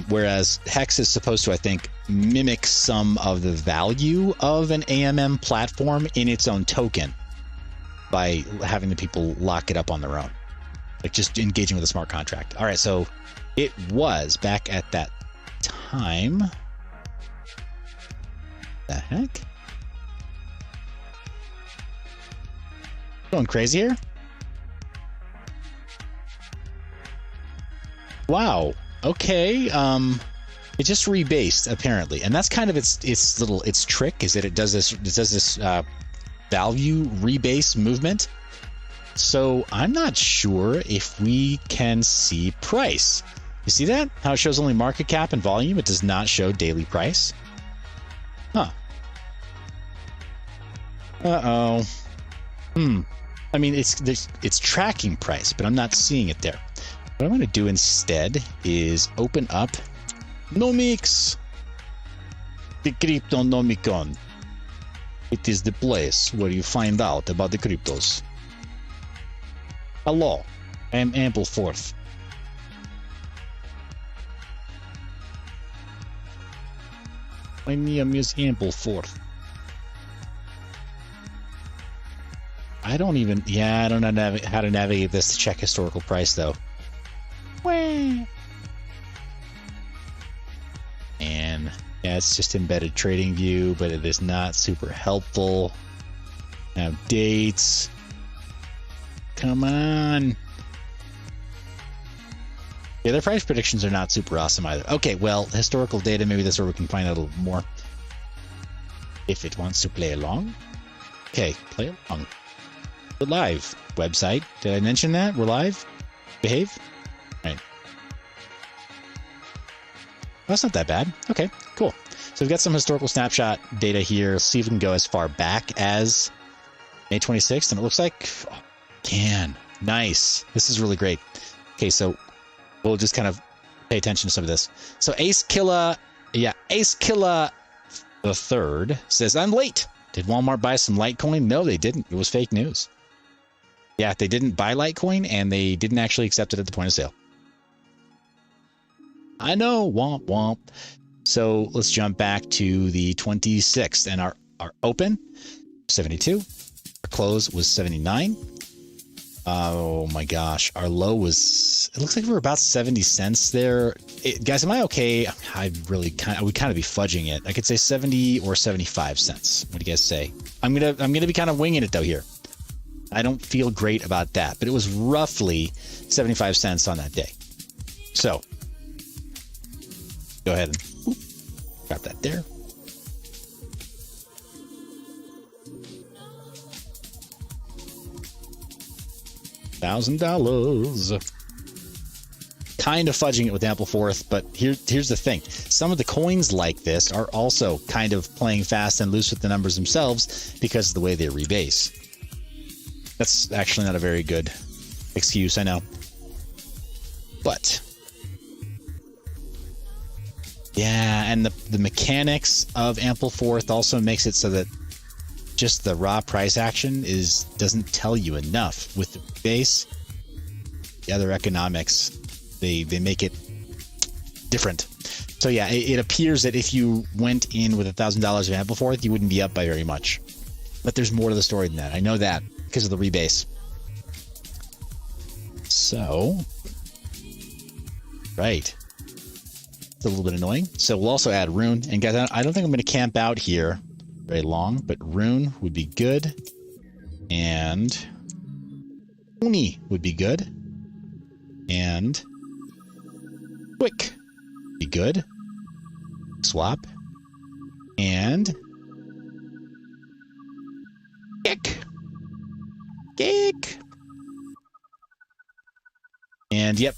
Speaker 1: Whereas Hex is supposed to, I think, mimic some of the value of an AMM platform in its own token by having the people lock it up on their own, like just engaging with a smart contract. All right, so it was back at that time. The heck? Going crazy here? Wow. Okay. It just rebased apparently, and that's kind of its trick, is that it does this value rebase movement. So I'm not sure if we can see price. You see that? How it shows only market cap and volume. It does not show daily price. Huh. Uh-oh. I mean, it's tracking price, but I'm not seeing it there. What I'm going to do instead is open up Nomics, the Cryptonomicon. It is the place where you find out about the cryptos. Hello, I am Ampleforth. My name is Ampleforth. I don't know how to navigate this to check historical price though. And yeah, it's just embedded trading view, but it is not super helpful. Now dates. Come on. Yeah, their price predictions are not super awesome either. Okay, well, historical data, maybe that's where we can find out a little more. If it wants to play along. Okay, play along. We're live. Website. Did I mention that? We're live? Behave? Right. Well, that's not that bad. Okay, cool. So we've got some historical snapshot data here. Let's see if we can go as far back as May 26th. And it looks like, nice. This is really great. Okay, so we'll just kind of pay attention to some of this. So Ace Killa the third says, I'm late. Did Walmart buy some Litecoin? No, they didn't. It was fake news. Yeah, they didn't buy Litecoin, and they didn't actually accept it at the point of sale. I know, womp womp. So let's jump back to the 26th, and our open, 72. Our close was 79. Oh my gosh, our low was, it looks like we're about 70 cents there. Guys, am I okay? I would kind of be fudging it. I could say 70 or 75 cents. What do you guys say? I'm gonna be kind of winging it though here. I don't feel great about that, but it was roughly 75 cents on that day. So go ahead and grab that there. $1,000. Kind of fudging it with Ampleforth, but here's the thing. Some of the coins like this are also kind of playing fast and loose with the numbers themselves because of the way they rebase. That's actually not a very good excuse, I know. But yeah, and the mechanics of Ampleforth also makes it so that just the raw price action doesn't tell you enough. With the base, the other economics, they make it different. So yeah, it appears that if you went in with $1,000 of Ampleforth, you wouldn't be up by very much. But there's more to the story than that. I know that because of the rebase. So, right. It's a little bit annoying. So we'll also add Rune. And guys, I don't think I'm going to camp out here very long, but Rune would be good. And Uni would be good. And Quick would be good. Swap. And Kick. And yep,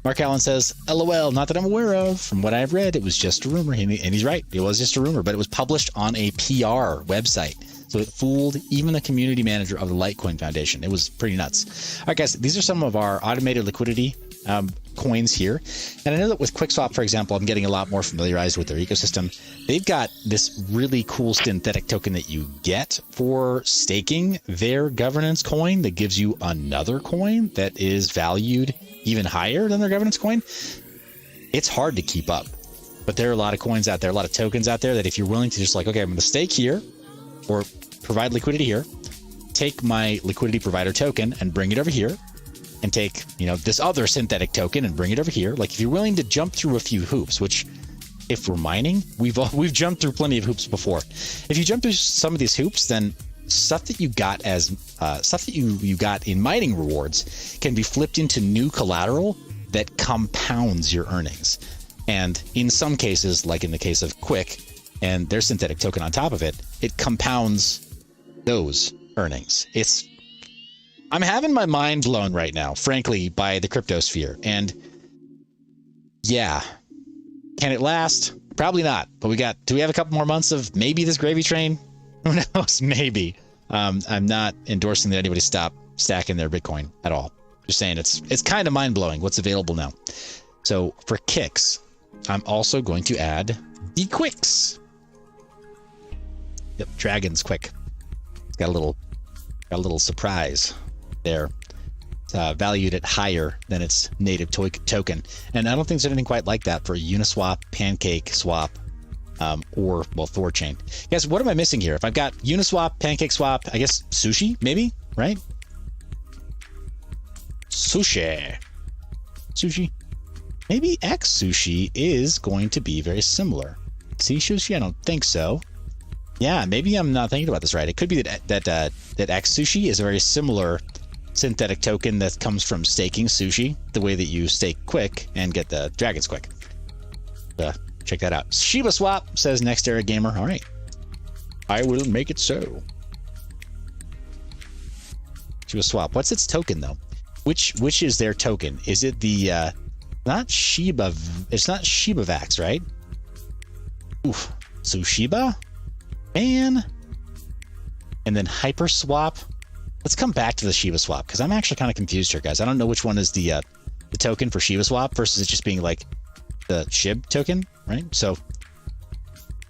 Speaker 1: Mark Allen says, LOL, not that I'm aware of. From what I've read, it was just a rumor. And he's right. It was just a rumor, but it was published on a PR website. So it fooled even the community manager of the Litecoin Foundation. It was pretty nuts. All right, guys, these are some of our automated liquidity coins here. And I know that with QuickSwap, for example, I'm getting a lot more familiarized with their ecosystem. They've got this really cool synthetic token that you get for staking their governance coin that gives you another coin that is valued even higher than their governance coin. It's hard to keep up, but there are a lot of coins out there, a lot of tokens out there that if you're willing to just like, okay, I'm going to stake here or provide liquidity here, take my liquidity provider token and bring it over here, and take, you know, this other synthetic token and bring it over here. Like if you're willing to jump through a few hoops, which if we're mining, we've jumped through plenty of hoops before. If you jump through some of these hoops, then stuff that you got as stuff that you got in mining rewards can be flipped into new collateral that compounds your earnings. And in some cases, like in the case of Quick and their synthetic token on top of it, it compounds those earnings. I'm having my mind blown right now, frankly, by the cryptosphere. And yeah, can it last? Probably not. But do we have a couple more months of maybe this gravy train? Who knows? Maybe. I'm not endorsing that anybody stop stacking their Bitcoin at all. Just saying it's kind of mind blowing what's available now. So for kicks, I'm also going to add the Quicks. Yep, Dragon's Quick. It's got a little surprise there. It's valued at higher than its native token. And I don't think there's anything quite like that for Uniswap, Pancake Swap, or, well, Thorchain. Guys, what am I missing here? If I've got Uniswap, Pancake Swap, I guess Sushi, maybe, right? Sushi. Maybe X Sushi is going to be very similar. See Sushi? I don't think so. Yeah, maybe I'm not thinking about this right. It could be that X Sushi is a very similar synthetic token that comes from staking Sushi, the way that you stake Quick and get the Dragon's Quick. Check that out. Shiba Swap says Next Era Gamer. All right, I will make it so. Shiba Swap. What's its token though? Which is their token? Is it the not Shiba? It's not Shiba Vax, right? Oof. So Shiba, man, and then Hyper Swap. Let's come back to the Shiba Swap because I'm actually kind of confused here, guys. I don't know which one is the token for Shiba Swap versus it just being like the SHIB token, right? So,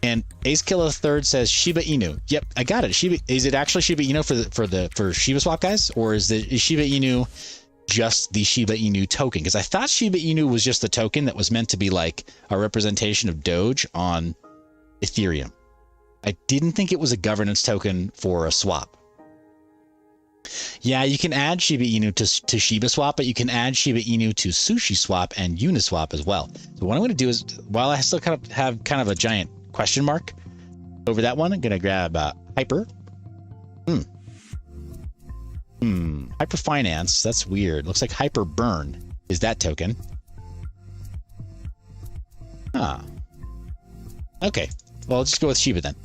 Speaker 1: and Ace Killer Third says Shiba Inu. Yep, I got it. Shiba, is it actually Shiba Inu for Shiba Swap, guys, or is Shiba Inu just the Shiba Inu token? Because I thought Shiba Inu was just the token that was meant to be like a representation of Doge on Ethereum. I didn't think it was a governance token for a swap. Yeah, you can add Shiba Inu to Shiba Swap, but you can add Shiba Inu to Sushi Swap and Uniswap as well. So what I'm going to do is, while I still have kind of a giant question mark over that one, I'm going to grab Hyper. Hyper Finance. That's weird. Looks like Hyper Burn is that token. Okay. Well, I'll just go with Shiba then.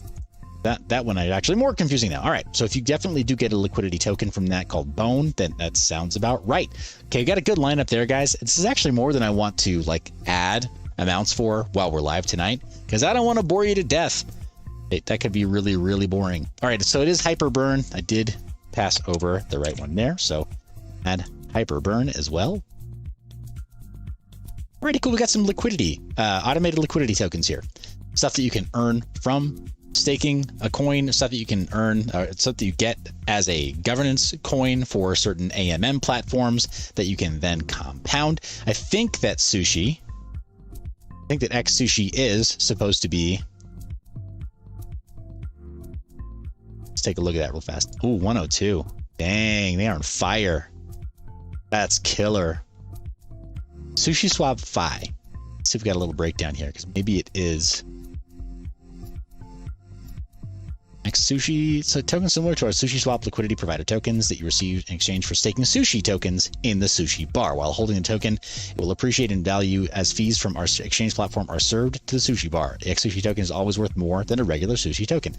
Speaker 1: That one is actually more confusing now. All right, so if you definitely do get a liquidity token from that called Bone, then that sounds about right. Okay, we got a good lineup there, guys. This is actually more than I want to like add amounts for while we're live tonight, because I don't want to bore you to death. That could be really, really boring. All right, so it is Hyper Burn. I did pass over the right one there, so add Hyper Burn as well. Alrighty, cool. We got some liquidity, automated liquidity tokens here. Stuff that you can earn from staking a coin, stuff that you can earn, stuff that you get as a governance coin for certain AMM platforms that you can then compound. I think that X Sushi is supposed to be. Let's take a look at that real fast. Ooh, 102. Dang, they are on fire. That's killer. Sushi Swap Fi. Let's see if we got a little breakdown here, because maybe it is. Next, sushi. So tokens similar to our Sushi Swap liquidity provider tokens that you receive in exchange for staking sushi tokens in the sushi bar. While holding the token, it will appreciate in value as fees from our exchange platform are served to the sushi bar. The X sushi token is always worth more than a regular sushi token.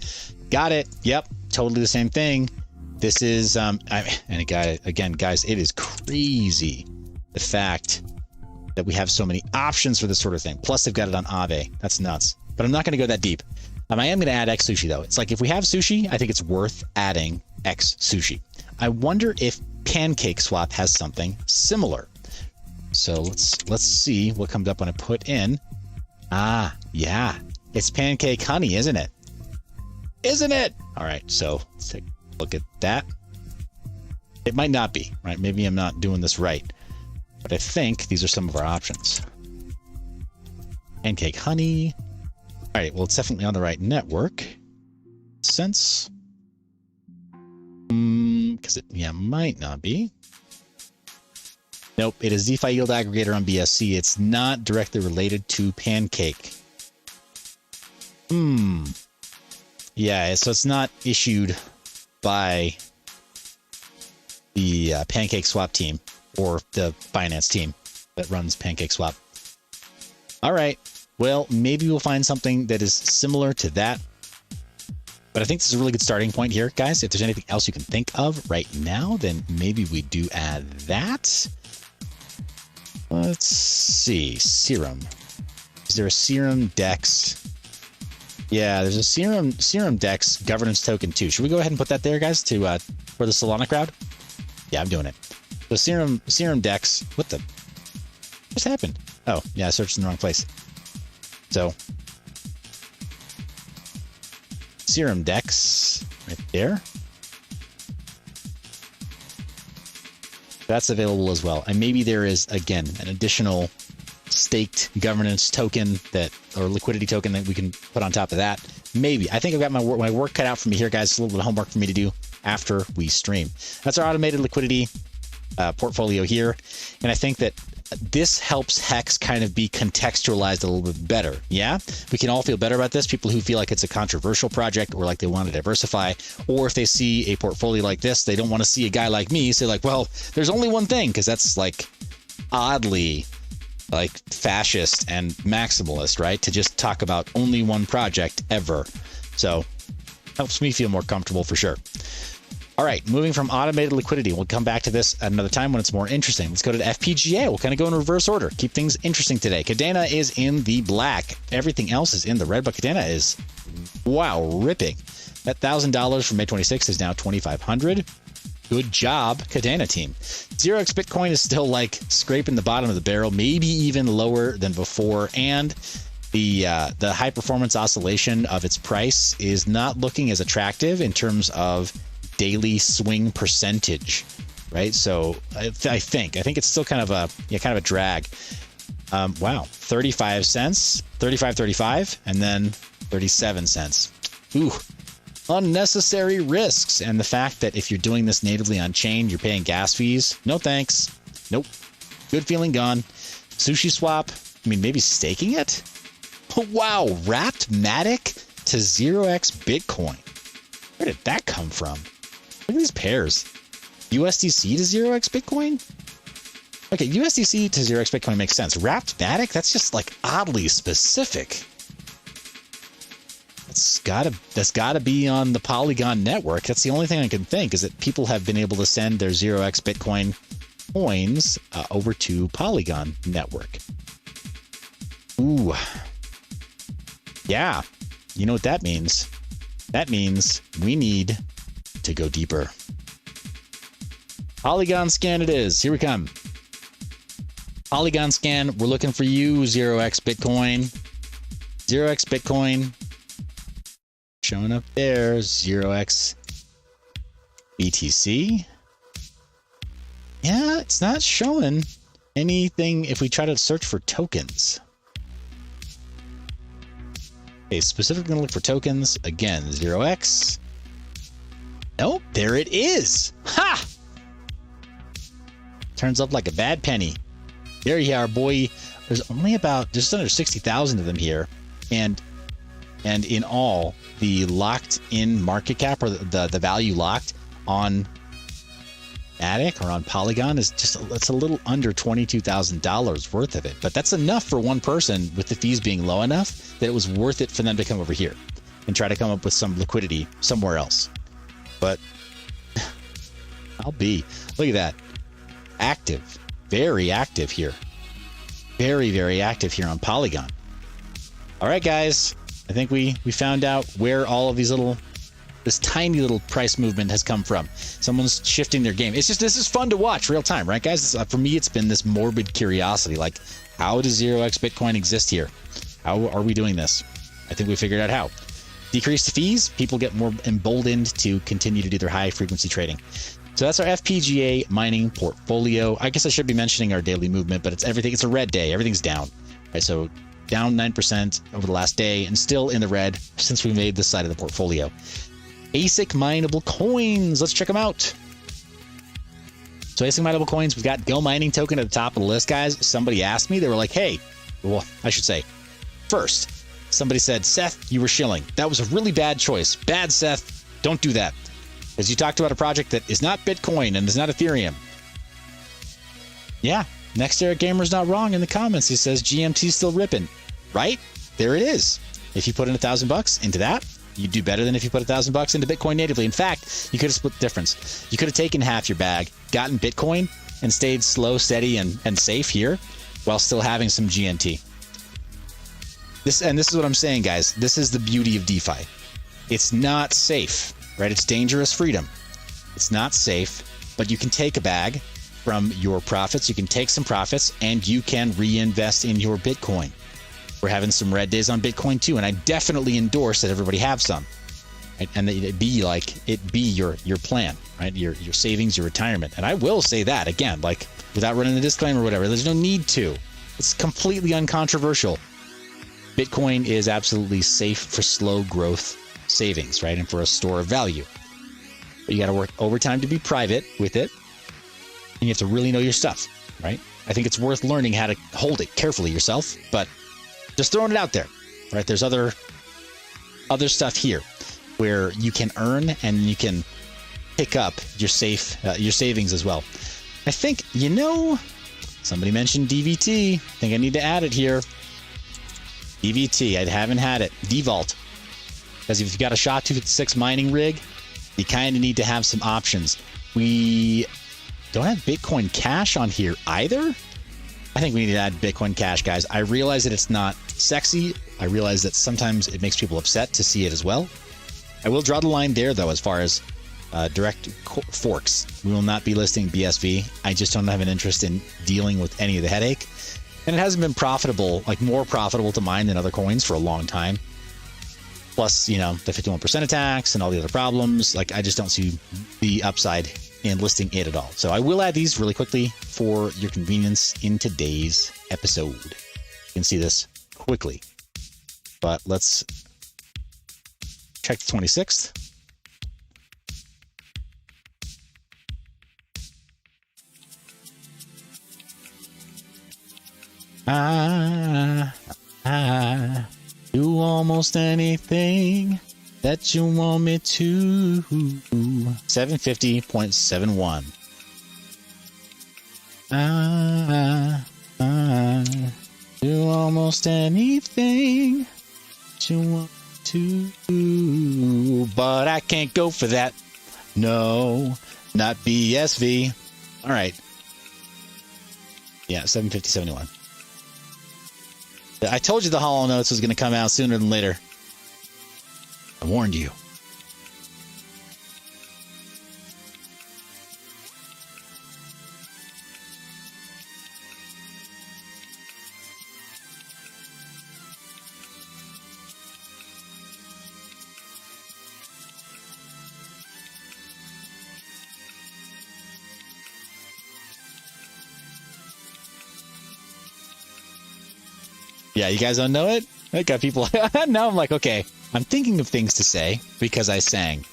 Speaker 1: Got it. Yep. Totally the same thing. This is, and again, guys, it is crazy the fact that we have so many options for this sort of thing. Plus, they've got it on Aave. That's nuts. But I'm not going to go that deep. I am going to add X sushi though. It's like if we have sushi, I think it's worth adding X sushi. I wonder if Pancake Swap has something similar. So let's see what comes up when I put in. Ah, yeah, it's Pancake Honey, isn't it? Isn't it? All right, so let's take a look at that. It might not be, right? Maybe I'm not doing this right, but I think these are some of our options. Pancake Honey. All right, well, it's definitely on the right network. Sense. Because it might not be. Nope, it is DeFi Yield Aggregator on BSC. It's not directly related to Pancake. Yeah, so it's not issued by the Pancake Swap team or the finance team that runs Pancake Swap. All right. Well, maybe we'll find something that is similar to that. But I think this is a really good starting point here, guys. If there's anything else you can think of right now, then maybe we do add that. Let's see. Serum. Is there a Serum Dex? Yeah, there's a Serum Dex governance token too. Should we go ahead and put that there, guys, to for the Solana crowd? Yeah, I'm doing it. So Serum Dex. What just happened? Oh, yeah, I searched in the wrong place. So Serum Dex right there. That's available as well. And maybe there is, again, an additional staked governance token or liquidity token that we can put on top of that. Maybe. I think I've got my work cut out for me here, guys. It's a little bit of homework for me to do after we stream. That's our automated liquidity portfolio here. And I think that this helps Hex kind of be contextualized a little bit better. Yeah, we can all feel better about this. People who feel like it's a controversial project or like they want to diversify, or if they see a portfolio like this, they don't want to see a guy like me say like, well, there's only one thing, because that's like oddly like fascist and maximalist, right? To just talk about only one project ever. So helps me feel more comfortable for sure. All right, moving from automated liquidity. We'll come back to this at another time when it's more interesting. Let's go to the FPGA. We'll kind of go in reverse order. Keep things interesting today. Kadena is in the black. Everything else is in the red, but Kadena is, wow, ripping. That $1,000 from May 26th is now $2,500. Good job, Kadena team. 0x Bitcoin is still like scraping the bottom of the barrel, maybe even lower than before. And the high performance oscillation of its price is not looking as attractive in terms of daily swing percentage, right? So I think it's still kind of a drag. Wow, 35 cents, 35.35, and then 37 cents. Ooh, unnecessary risks. And the fact that if you're doing this natively on chain, you're paying gas fees. No thanks. Nope. Good feeling gone. Sushi Swap. I mean, maybe staking it. Oh, wow, wrapped Matic to 0x Bitcoin. Where did that come from? Look at these pairs. USDC to 0x Bitcoin? Okay, USDC to 0x Bitcoin makes sense. Wrapped Matic? That's just like oddly specific. That's gotta be on the Polygon network. That's the only thing I can think, is that people have been able to send their 0x Bitcoin coins over to Polygon network. Ooh. Yeah. You know what that means? That means we need to go deeper. Polygon scan it is. Here we come. Polygon scan. We're looking for you, 0x Bitcoin. 0x Bitcoin. Showing up there. 0x BTC. Yeah, it's not showing anything if we try to search for tokens. Okay, specifically gonna look for tokens. Again, 0x. Nope, there it is. Ha! turns up like a bad penny. There you are, boy. There's only about just under 60,000 of them here, and in all, the locked in market cap, or the value locked on Attic or on Polygon, is just, it's a little under $22,000 worth of it. But that's enough for one person, with the fees being low enough that it was worth it for them to come over here and try to come up with some liquidity somewhere else. But look at that. Active, very active here. Very, very active here on Polygon. All right, guys. I think we found out where all of this tiny little price movement has come from. Someone's shifting their game. It's just, this is fun to watch real time, right, guys? For me, it's been this morbid curiosity. Like, how does 0x Bitcoin exist here? How are we doing this? I think we figured out how. Decrease the fees, people get more emboldened to continue to do their high frequency trading. So that's our FPGA mining portfolio. I guess I should be mentioning our daily movement, but it's everything. It's a red day. Everything's down. Right, so down 9% over the last day, and still in the red since we made this side of the portfolio. ASIC mineable coins. Let's check them out. So ASIC mineable coins, we've got Go Mining token at the top of the list, guys. Somebody asked me, they were like, hey, well, I should say, first, somebody said, Seth, you were shilling. That was a really bad choice. Bad, Seth. Don't do that. As you talked about a project that is not Bitcoin and is not Ethereum. Yeah, Next Eric Gamer's not wrong in the comments. He says GMT's still ripping. Right? There it is. If you put in $1,000 into that, you'd do better than if you put $1,000 into Bitcoin natively. In fact, you could have split the difference. You could have taken half your bag, gotten Bitcoin, and stayed slow, steady, and safe here while still having some GMT. This is what I'm saying, guys. This is the beauty of DeFi. It's not safe, right? It's dangerous freedom. It's not safe, but you can take a bag from your profits. You can take some profits and you can reinvest in your Bitcoin. We're having some red days on Bitcoin too, and I definitely endorse that everybody have some, right? And that it be your plan, right? Your savings, your retirement. And I will say that again, like without running the disclaimer or whatever. There's no need to. It's completely uncontroversial. Bitcoin is absolutely safe for slow growth savings, right? And for a store of value. But you got to work overtime to be private with it, and you have to really know your stuff, right? I think it's worth learning how to hold it carefully yourself, but just throwing it out there, right? There's other stuff here where you can earn and you can pick up your savings as well. I think, somebody mentioned DVT. I think I need to add it here. DVT, I haven't had it. DVault. Because if you've got a SHA-256 mining rig, you kind of need to have some options. We don't have Bitcoin Cash on here either. I think we need to add Bitcoin Cash, guys. I realize that it's not sexy. I realize that sometimes it makes people upset to see it as well. I will draw the line there, though, as far as direct forks. We will not be listing BSV. I just don't have an interest in dealing with any of the headache. And it hasn't been profitable, like more profitable to mine than other coins for a long time. Plus, the 51% attacks and all the other problems. Like, I just don't see the upside in listing it at all. So I will add these really quickly for your convenience in today's episode. You can see this quickly. But let's check the 26th. I do almost anything that you want me to. 750.71. I do almost anything that you want to, but I can't go for that. No, not BSV. All right. Yeah, 750.71. I told you the Hollow Notes was going to come out sooner than later. I warned you. Yeah, you guys don't know it? I got people. Now I'm like, okay, I'm thinking of things to say because I sang.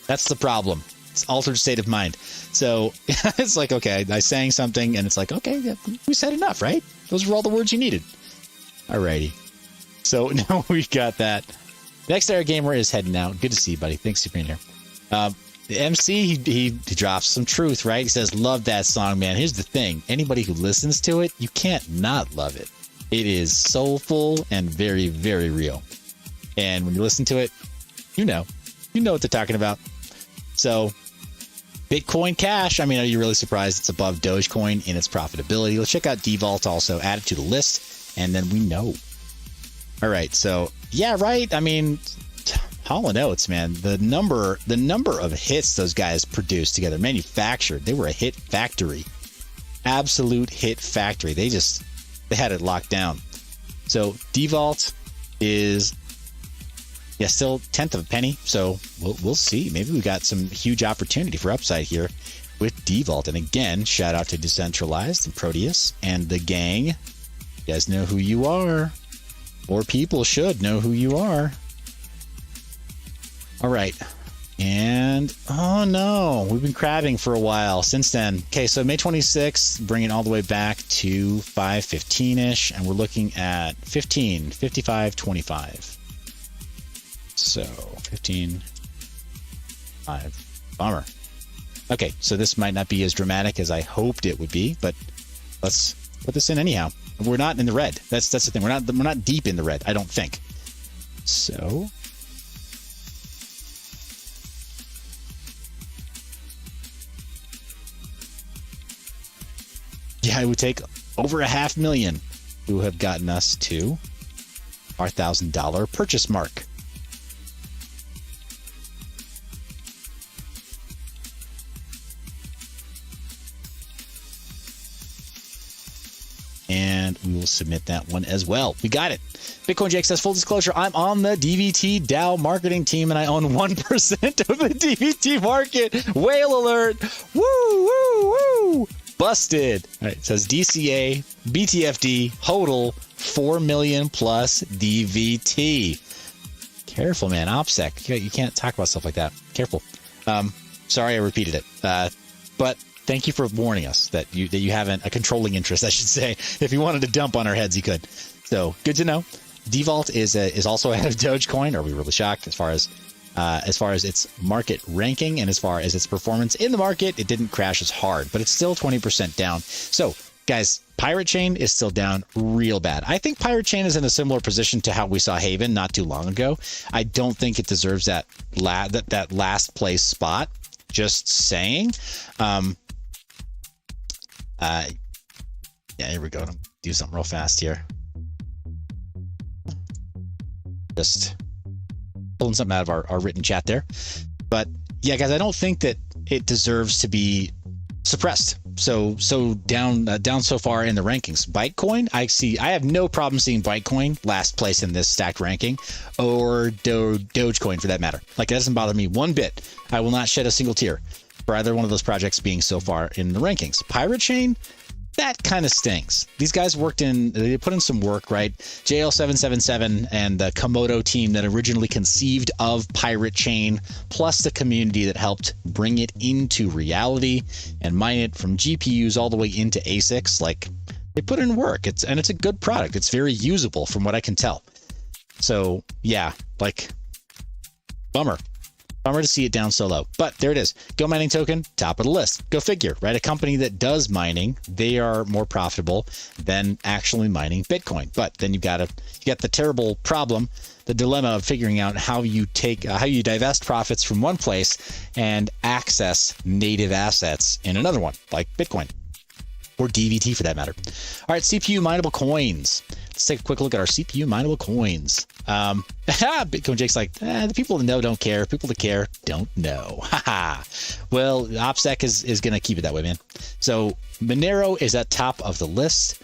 Speaker 1: That's the problem. altered state of mind. So it's like, okay, I sang something and it's like, okay, yeah, we said enough, right? Those were all the words you needed. Alrighty. So now we've got that. Next Era Gamer is heading out. Good to see you, buddy. Thanks for being here. The MC, he drops some truth, right? He says, love that song, man. Here's the thing. Anybody who listens to it, you can't not love it. It is soulful and very, very real. And when you listen to it, you know what they're talking about. So Bitcoin Cash, I mean, are you really surprised it's above Dogecoin in its profitability? Let's check out DVault also, add it to the list, and then we know. All right, so yeah, right. I mean, Hall & Oates, man, the number of hits those guys produced together, manufactured, they were a hit factory, absolute hit factory. They had it locked down. So DVault is still 1/10 of a penny. So we'll see. Maybe we got some huge opportunity for upside here with DVault. And again, shout out to Decentralized and Proteus and the gang. You guys know who you are, or people should know who you are. All right. And oh no, we've been crabbing for a while since then. Okay, so May 26th, bring it all the way back to 5:15ish, and we're looking at 15.55.25. So 15.5. Bummer. Okay, so this might not be as dramatic as I hoped it would be, but let's put this in anyhow. We're not in the red. That's the thing. We're not deep in the red, I don't think. So yeah, it would take over 500,000 who have gotten us to our $1,000 purchase mark. And we will submit that one as well. We got it. Bitcoin Jake says, full disclosure, I'm on the DVT DAO marketing team and I own 1% of the DVT market. Whale alert. Woo, woo, woo. Busted. All right, it says DCA, BTFD, HODL, 4 million plus DVT. Careful, man. OPSEC. You can't talk about stuff like that. Careful. Sorry I repeated it. But thank you for warning us that you haven't a controlling interest, I should say. If you wanted to dump on our heads, you could. So good to know. DVault is also ahead of Dogecoin. Are we really shocked as far as its market ranking and as far as its performance in the market? It didn't crash as hard, but it's still 20% down. So guys, Pirate Chain is still down real bad. I think Pirate Chain is in a similar position to how we saw Haven not too long ago. I don't think it deserves that last place spot. Just saying. Yeah, here we go. Do something real fast here. Just pulling something out of our written chat there. But yeah, guys, I don't think that it deserves to be suppressed. So down so far in the rankings. Bitcoin, I have no problem seeing Bitcoin last place in this stacked ranking, or Dogecoin for that matter. Like, that doesn't bother me one bit. I will not shed a single tear for either one of those projects being so far in the rankings. Pirate Chain, that kind of stinks. These guys they put in some work, right? JL777 and the Komodo team that originally conceived of Pirate Chain, plus the community that helped bring it into reality and mine it from GPUs all the way into ASICs. Like, they put in work. It's a good product. It's very usable from what I can tell. So yeah, like, bummer to see it down so low, but there it is. Go Mining Token, top of the list. Go figure, right? A company that does mining, they are more profitable than actually mining Bitcoin. But then you got the terrible problem, the dilemma of figuring out how you divest profits from one place and access native assets in another one, like Bitcoin or DVT for that matter. All right, CPU mineable coins. Let's take a quick look at our CPU mineable coins. Bitcoin Jake's like, the people that know don't care. People that care don't know. Well, OPSEC is going to keep it that way, man. So Monero is at top of the list,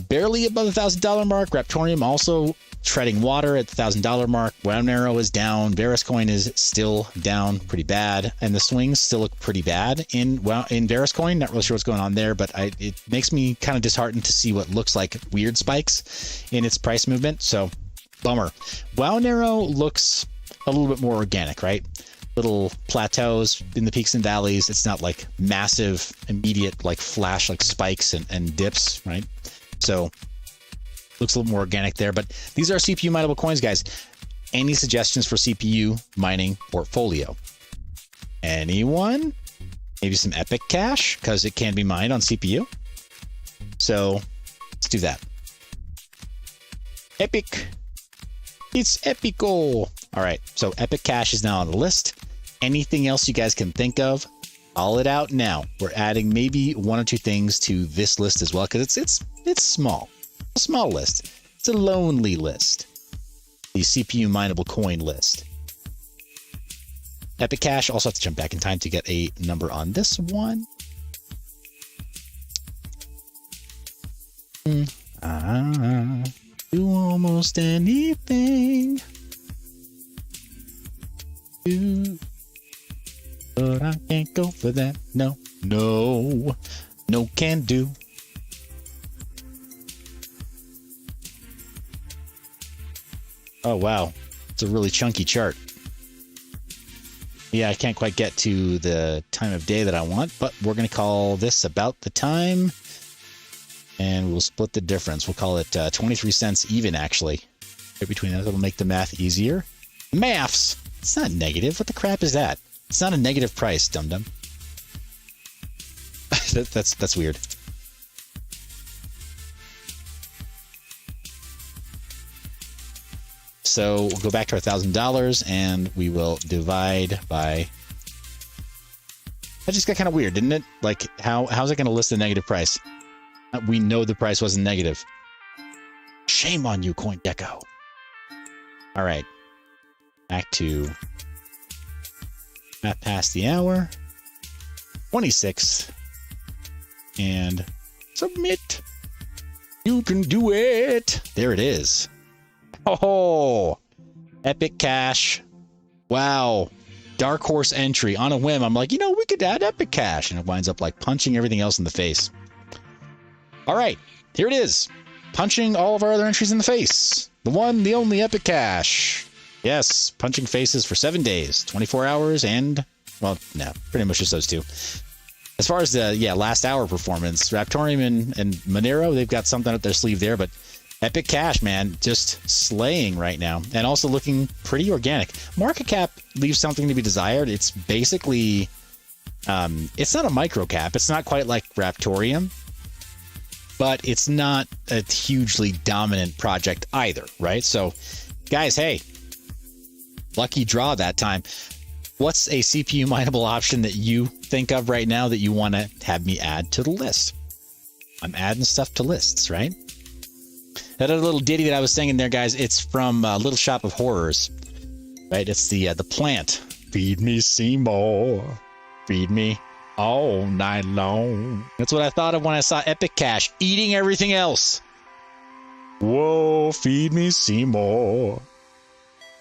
Speaker 1: barely above the $1,000 mark. Raptorium also treading water at the $1,000 mark. Monero is down. Veriscoin is still down pretty bad, and the swings still look pretty bad in Veriscoin. Not really sure what's going on there, but it makes me kind of disheartened to see what looks like weird spikes in its price movement. So bummer. Monero looks a little bit more organic, right? little plateaus in the peaks and valleys. It's not like massive, immediate, like flash, like spikes and dips, right? So looks a little more organic there, but these are CPU mineable coins, guys. Any suggestions for CPU mining portfolio? Anyone? Maybe some Epic Cash, because it can be mined on CPU. So let's do that. Epic. It's epico. All right, so Epic Cash is now on the list. Anything else you guys can think of, call it out now. We're adding maybe one or two things to this list as well, because it's small. A small list. It's a lonely list. The CPU mineable coin list. Epic Cash, also have to jump back in time to get a number on this one. Do almost anything. But I can't go for that. No can do. Oh, wow. It's a really chunky chart. Yeah, I can't quite get to the time of day that I want, but we're going to call this about the time. And we'll split the difference. We'll call it 23 cents even, actually. Right between that, it'll make the math easier. Maths! It's not negative. What the crap is that? It's not a negative price, dum-dum. That's weird. So we'll go back to our $1,000 and we will divide by. That just got kind of weird, didn't it? Like, how's it going to list the negative price? We know the price wasn't negative. Shame on you, CoinGecko. All right. Back to not past the hour. 26. And submit. You can do it. There it is. Oh, Epic Cash. Wow. Dark horse entry on a whim. I'm like, we could add Epic Cash. And it winds up like punching everything else in the face. All right, here it is. Punching all of our other entries in the face. The one, the only Epic Cash. Yes, punching faces for 7 days, 24 hours, and, well, no, pretty much just those two. As far as the, last hour performance, Raptorium and Monero, they've got something up their sleeve there, but Epic Cash, man, just slaying right now. And also looking pretty organic. Market cap leaves something to be desired. It's basically, it's not a micro cap. It's not quite like Raptorium. But it's not a hugely dominant project either, right? So, guys, hey, lucky draw that time. What's a CPU mineable option that you think of right now that you want to have me add to the list? I'm adding stuff to lists, right? That other little ditty that I was singing there, guys, it's from Little Shop of Horrors, right? It's the plant. Feed me, Seymour. Feed me. All night long. That's what I thought of when I saw Epic Cash eating everything else. Whoa, feed me, Seymour.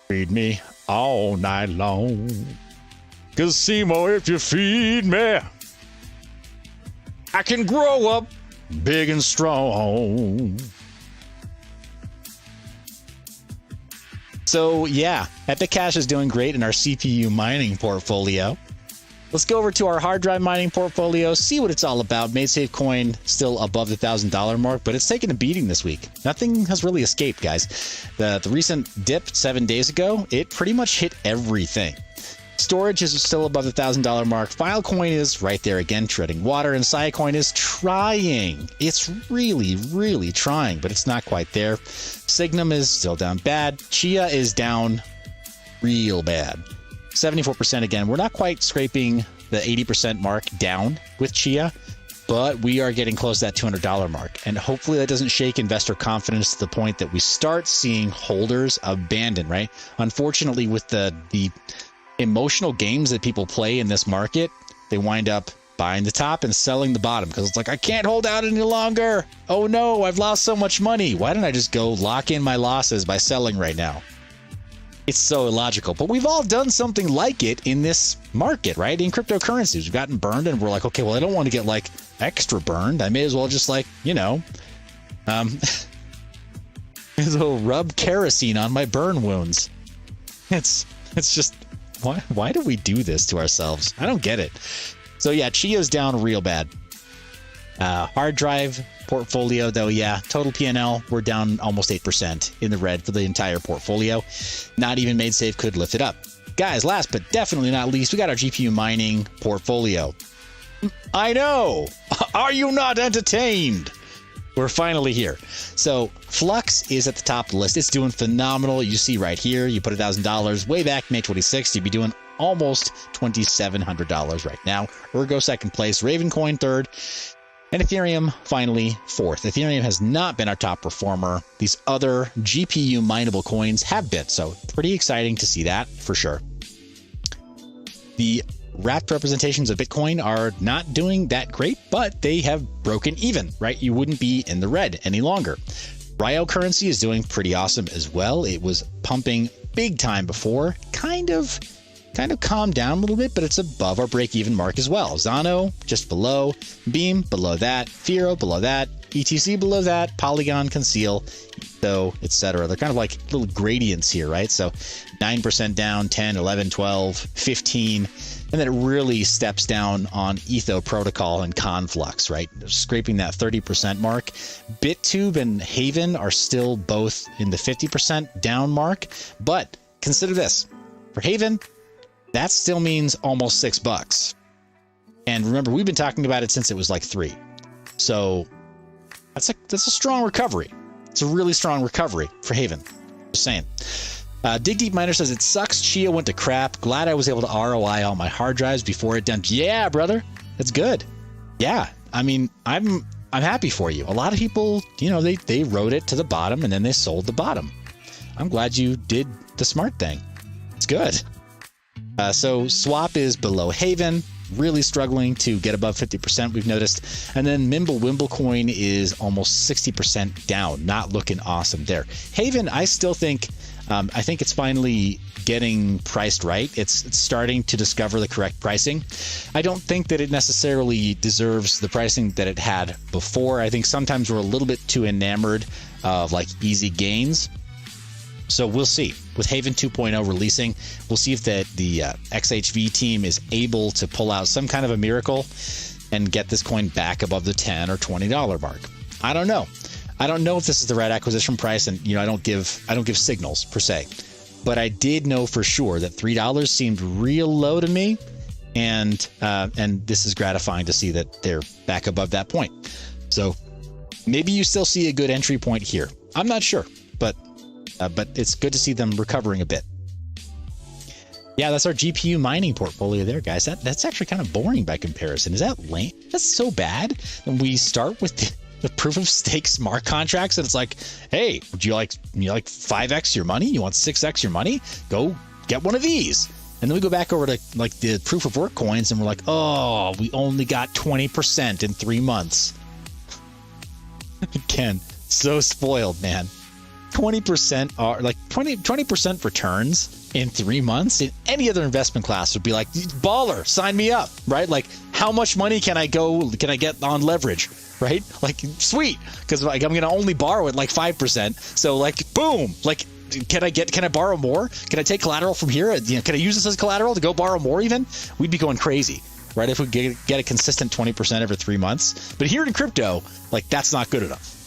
Speaker 1: Feed me all night long. 'Cause Seymour, if you feed me, I can grow up big and strong. So yeah, Epic Cash is doing great in our CPU mining portfolio. Let's go over to our hard drive mining portfolio, see what it's all about. MaidSafe coin still above the $1,000 mark, but it's taken a beating this week. Nothing has really escaped, guys. The recent dip 7 days ago, it pretty much hit everything. Storage is still above the $1,000 mark. Filecoin is right there again, treading water, and Siacoin is trying. It's really, really trying, but it's not quite there. Signum is still down bad. Chia is down real bad. 74% again. We're not quite scraping the 80% mark down with Chia, but we are getting close to that $200 mark. And hopefully that doesn't shake investor confidence to the point that we start seeing holders abandon, right? Unfortunately, with the emotional games that people play in this market, they wind up buying the top and selling the bottom because it's like, I can't hold out any longer. Oh no, I've lost so much money. Why don't I just go lock in my losses by selling right now? It's so illogical, but we've all done something like it in this market, right? In cryptocurrencies, we've gotten burned and we're like, okay, well, I don't want to get like extra burned. I may as well just like, may as well rub kerosene on my burn wounds. It's just Why do we do this to ourselves? I don't get it. So yeah, Chia's down real bad. Hard drive portfolio though, yeah, total P&L, we're down almost 8% in the red for the entire portfolio. Not even Made Safe could lift it up. Guys, last but definitely not least, we got our GPU mining portfolio. I know. Are you not entertained? We're finally here. So Flux is at the top of the list. It's doing phenomenal. You see right here, you put $1,000 way back May 26th, you'd be doing almost $2,700 right now. Ergo second place, Ravencoin third, and Ethereum finally fourth. Ethereum has not been our top performer. These other GPU mineable coins have been, so pretty exciting to see that for sure. The wrapped representations of Bitcoin are not doing that great, but they have broken even, right? You wouldn't be in the red any longer. Ryo currency is doing pretty awesome as well. It was pumping big time before, kind of calmed down a little bit, but it's above our break-even mark as well. Zano just below, Beam below that, Firo below that, ETC below that, Polygon, Conceal, so etc. They're kind of like little gradients here, right? So 9% down, 10, 11, 12, 15, and then it really steps down on Etho Protocol and Conflux, right? Scraping that 30% mark. BitTube and Haven are still both in the 50% down mark, but consider this. For Haven, that still means almost $6. And remember, we've been talking about it since it was like 3. So that's a strong recovery. It's a really strong recovery for Haven. Just saying. Dig Deep Miner says, it sucks Chia went to crap. Glad I was able to ROI all my hard drives before it dumped. Yeah, brother. That's good. Yeah. I mean, I'm happy for you. A lot of people, you know, they rode it to the bottom and then they sold the bottom. I'm glad you did the smart thing. It's good. So Swap is below Haven, really struggling to get above 50%, we've noticed. And then Mimble Coin is almost 60% down, not looking awesome there. Haven, I still think, I think it's finally getting priced right. It's starting to discover the correct pricing. I don't think that it necessarily deserves the pricing that it had before. I think sometimes we're a little bit too enamored of like easy gains. So we'll see. With Haven 2.0 releasing, we'll see if the XHV team is able to pull out some kind of a miracle and get this coin back above the $10 or $20 mark. I don't know. I don't know if this is the right acquisition price, and you know, I don't give signals per se. But I did know for sure that $3 seemed real low to me, and this is gratifying to see that they're back above that point. So maybe you still see a good entry point here. I'm not sure, but it's good to see them recovering a bit. Yeah, that's our GPU mining portfolio there, guys. That's actually kind of boring by comparison. Is that lame? That's so bad. When we start with the proof of stake smart contracts, and it's like, hey, would you like 5x your money? You want 6x your money? Go get one of these. And then we go back over to like the proof of work coins, and we're like, oh, we only got 20% in 3 months. Again, so spoiled, man. 20% are like 20% returns in 3 months in any other investment class would be like, baller, sign me up, right? Like, how much money can I get on leverage, right? Like, sweet, because like I'm gonna only borrow at like 5%, so like, boom, like, can I borrow more? Can I take collateral from here? You know, can I use this as collateral to go borrow more? Even we'd be going crazy, right? If we get a consistent 20% every 3 months. But here in crypto, like, that's not good enough.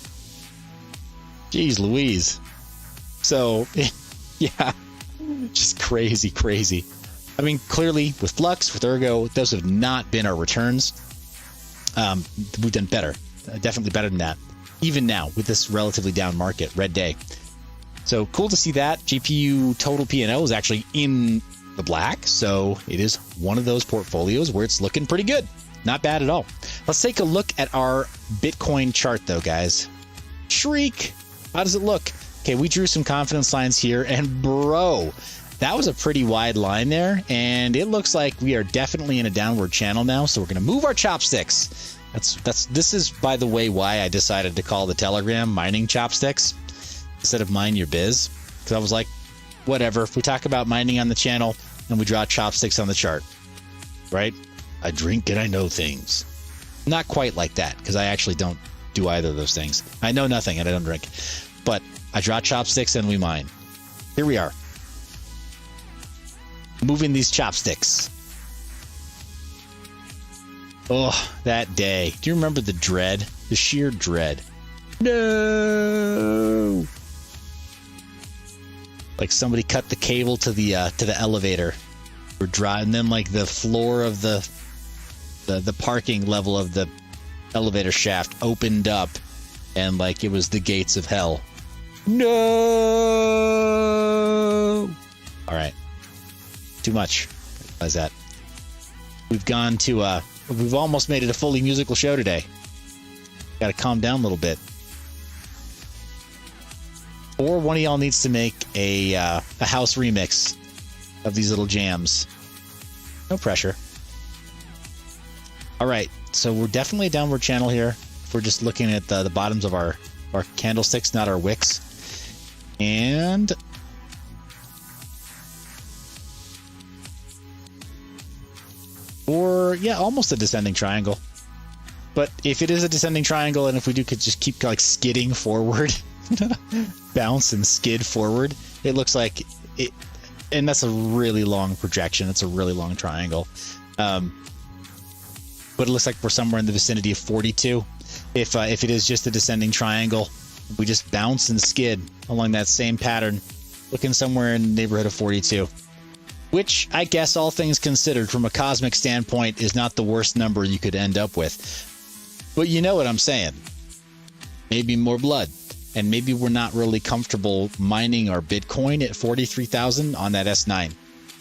Speaker 1: Jeez Louise. So, yeah, just crazy. I mean, clearly with Flux, with Ergo, those have not been our returns. We've done better, definitely better than that. Even now with this relatively down market, red day. So cool to see that. GPU total P&L is actually in the black. So it is one of those portfolios where it's looking pretty good. Not bad at all. Let's take a look at our Bitcoin chart though, guys. Shriek. How does it look? Okay, we drew some confidence lines here, and bro, that was a pretty wide line there, and it looks like we are definitely in a downward channel now, so we're going to move our chopsticks. This is, by the way, why I decided to call the Telegram mining chopsticks instead of mind your biz, because I was like, whatever, if we talk about mining on the channel and we draw chopsticks on the chart, right? I drink and I know things. Not quite like that, because I actually don't do either of those things. I know nothing and I don't drink, but I draw chopsticks and we mine. Here we are. moving these chopsticks. Oh, that day. Do you remember the dread? The sheer dread. No! Like somebody cut the cable to the elevator. We're driving, and then like the floor of the parking level of the elevator shaft opened up, and like it was the gates of hell. No! All right. Too much. How's that? We've gone to we've almost made it a fully musical show today. Got to calm down a little bit. Or one of y'all needs to make a house remix of these little jams. No pressure. All right, so we're definitely a downward channel here. We're just looking at the bottoms of our candlesticks, not our wicks. And or yeah, almost a descending triangle. But if it is a descending triangle, and if we could just keep like skidding forward, bounce and skid forward, it looks like it. And that's a really long projection. It's a really long triangle. But it looks like we're somewhere in the vicinity of 42. If it is just a descending triangle, we just bounce and skid along that same pattern, looking somewhere in the neighborhood of 42. Which, I guess, all things considered, from a cosmic standpoint, is not the worst number you could end up with. But you know what I'm saying. Maybe more blood. And maybe we're not really comfortable mining our Bitcoin at 43,000 on that S9.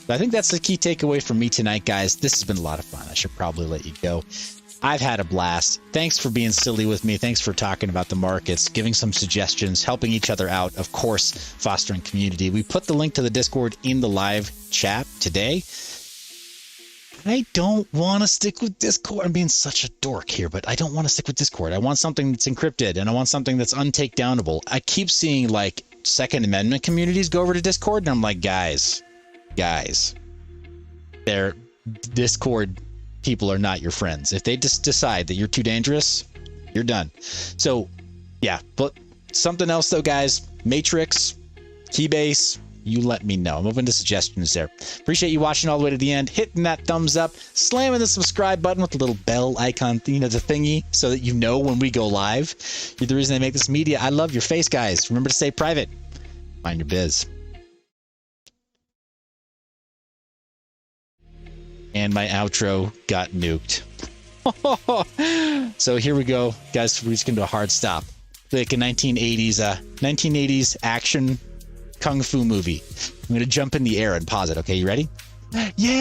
Speaker 1: But I think that's the key takeaway from me tonight, guys. This has been a lot of fun. I should probably let you go. I've had a blast. Thanks for being silly with me. Thanks for talking about the markets, giving some suggestions, helping each other out, of course, fostering community. We put the link to the Discord in the live chat today. I don't want to stick with Discord. I'm being such a dork here, but I don't want to stick with Discord. I want something that's encrypted, and I want something that's untakedownable. I keep seeing like Second Amendment communities go over to Discord, and I'm like, guys, they're Discord people are not your friends. If they just decide that you're too dangerous, you're done. So yeah, but something else though, guys, Matrix, Keybase, you let me know. I'm open to suggestions there. Appreciate you watching all the way to the end, hitting that thumbs up, slamming the subscribe button with the little bell icon, you know, the thingy, so that you know when we go live. You're the reason I make this media. I love your face, guys. Remember to stay private. Mind your biz. And my outro got nuked. So here we go, guys. We're just gonna do a hard stop. Like a 1980s action kung fu movie. I'm gonna jump in the air and pause it. Okay, you ready? Yeah.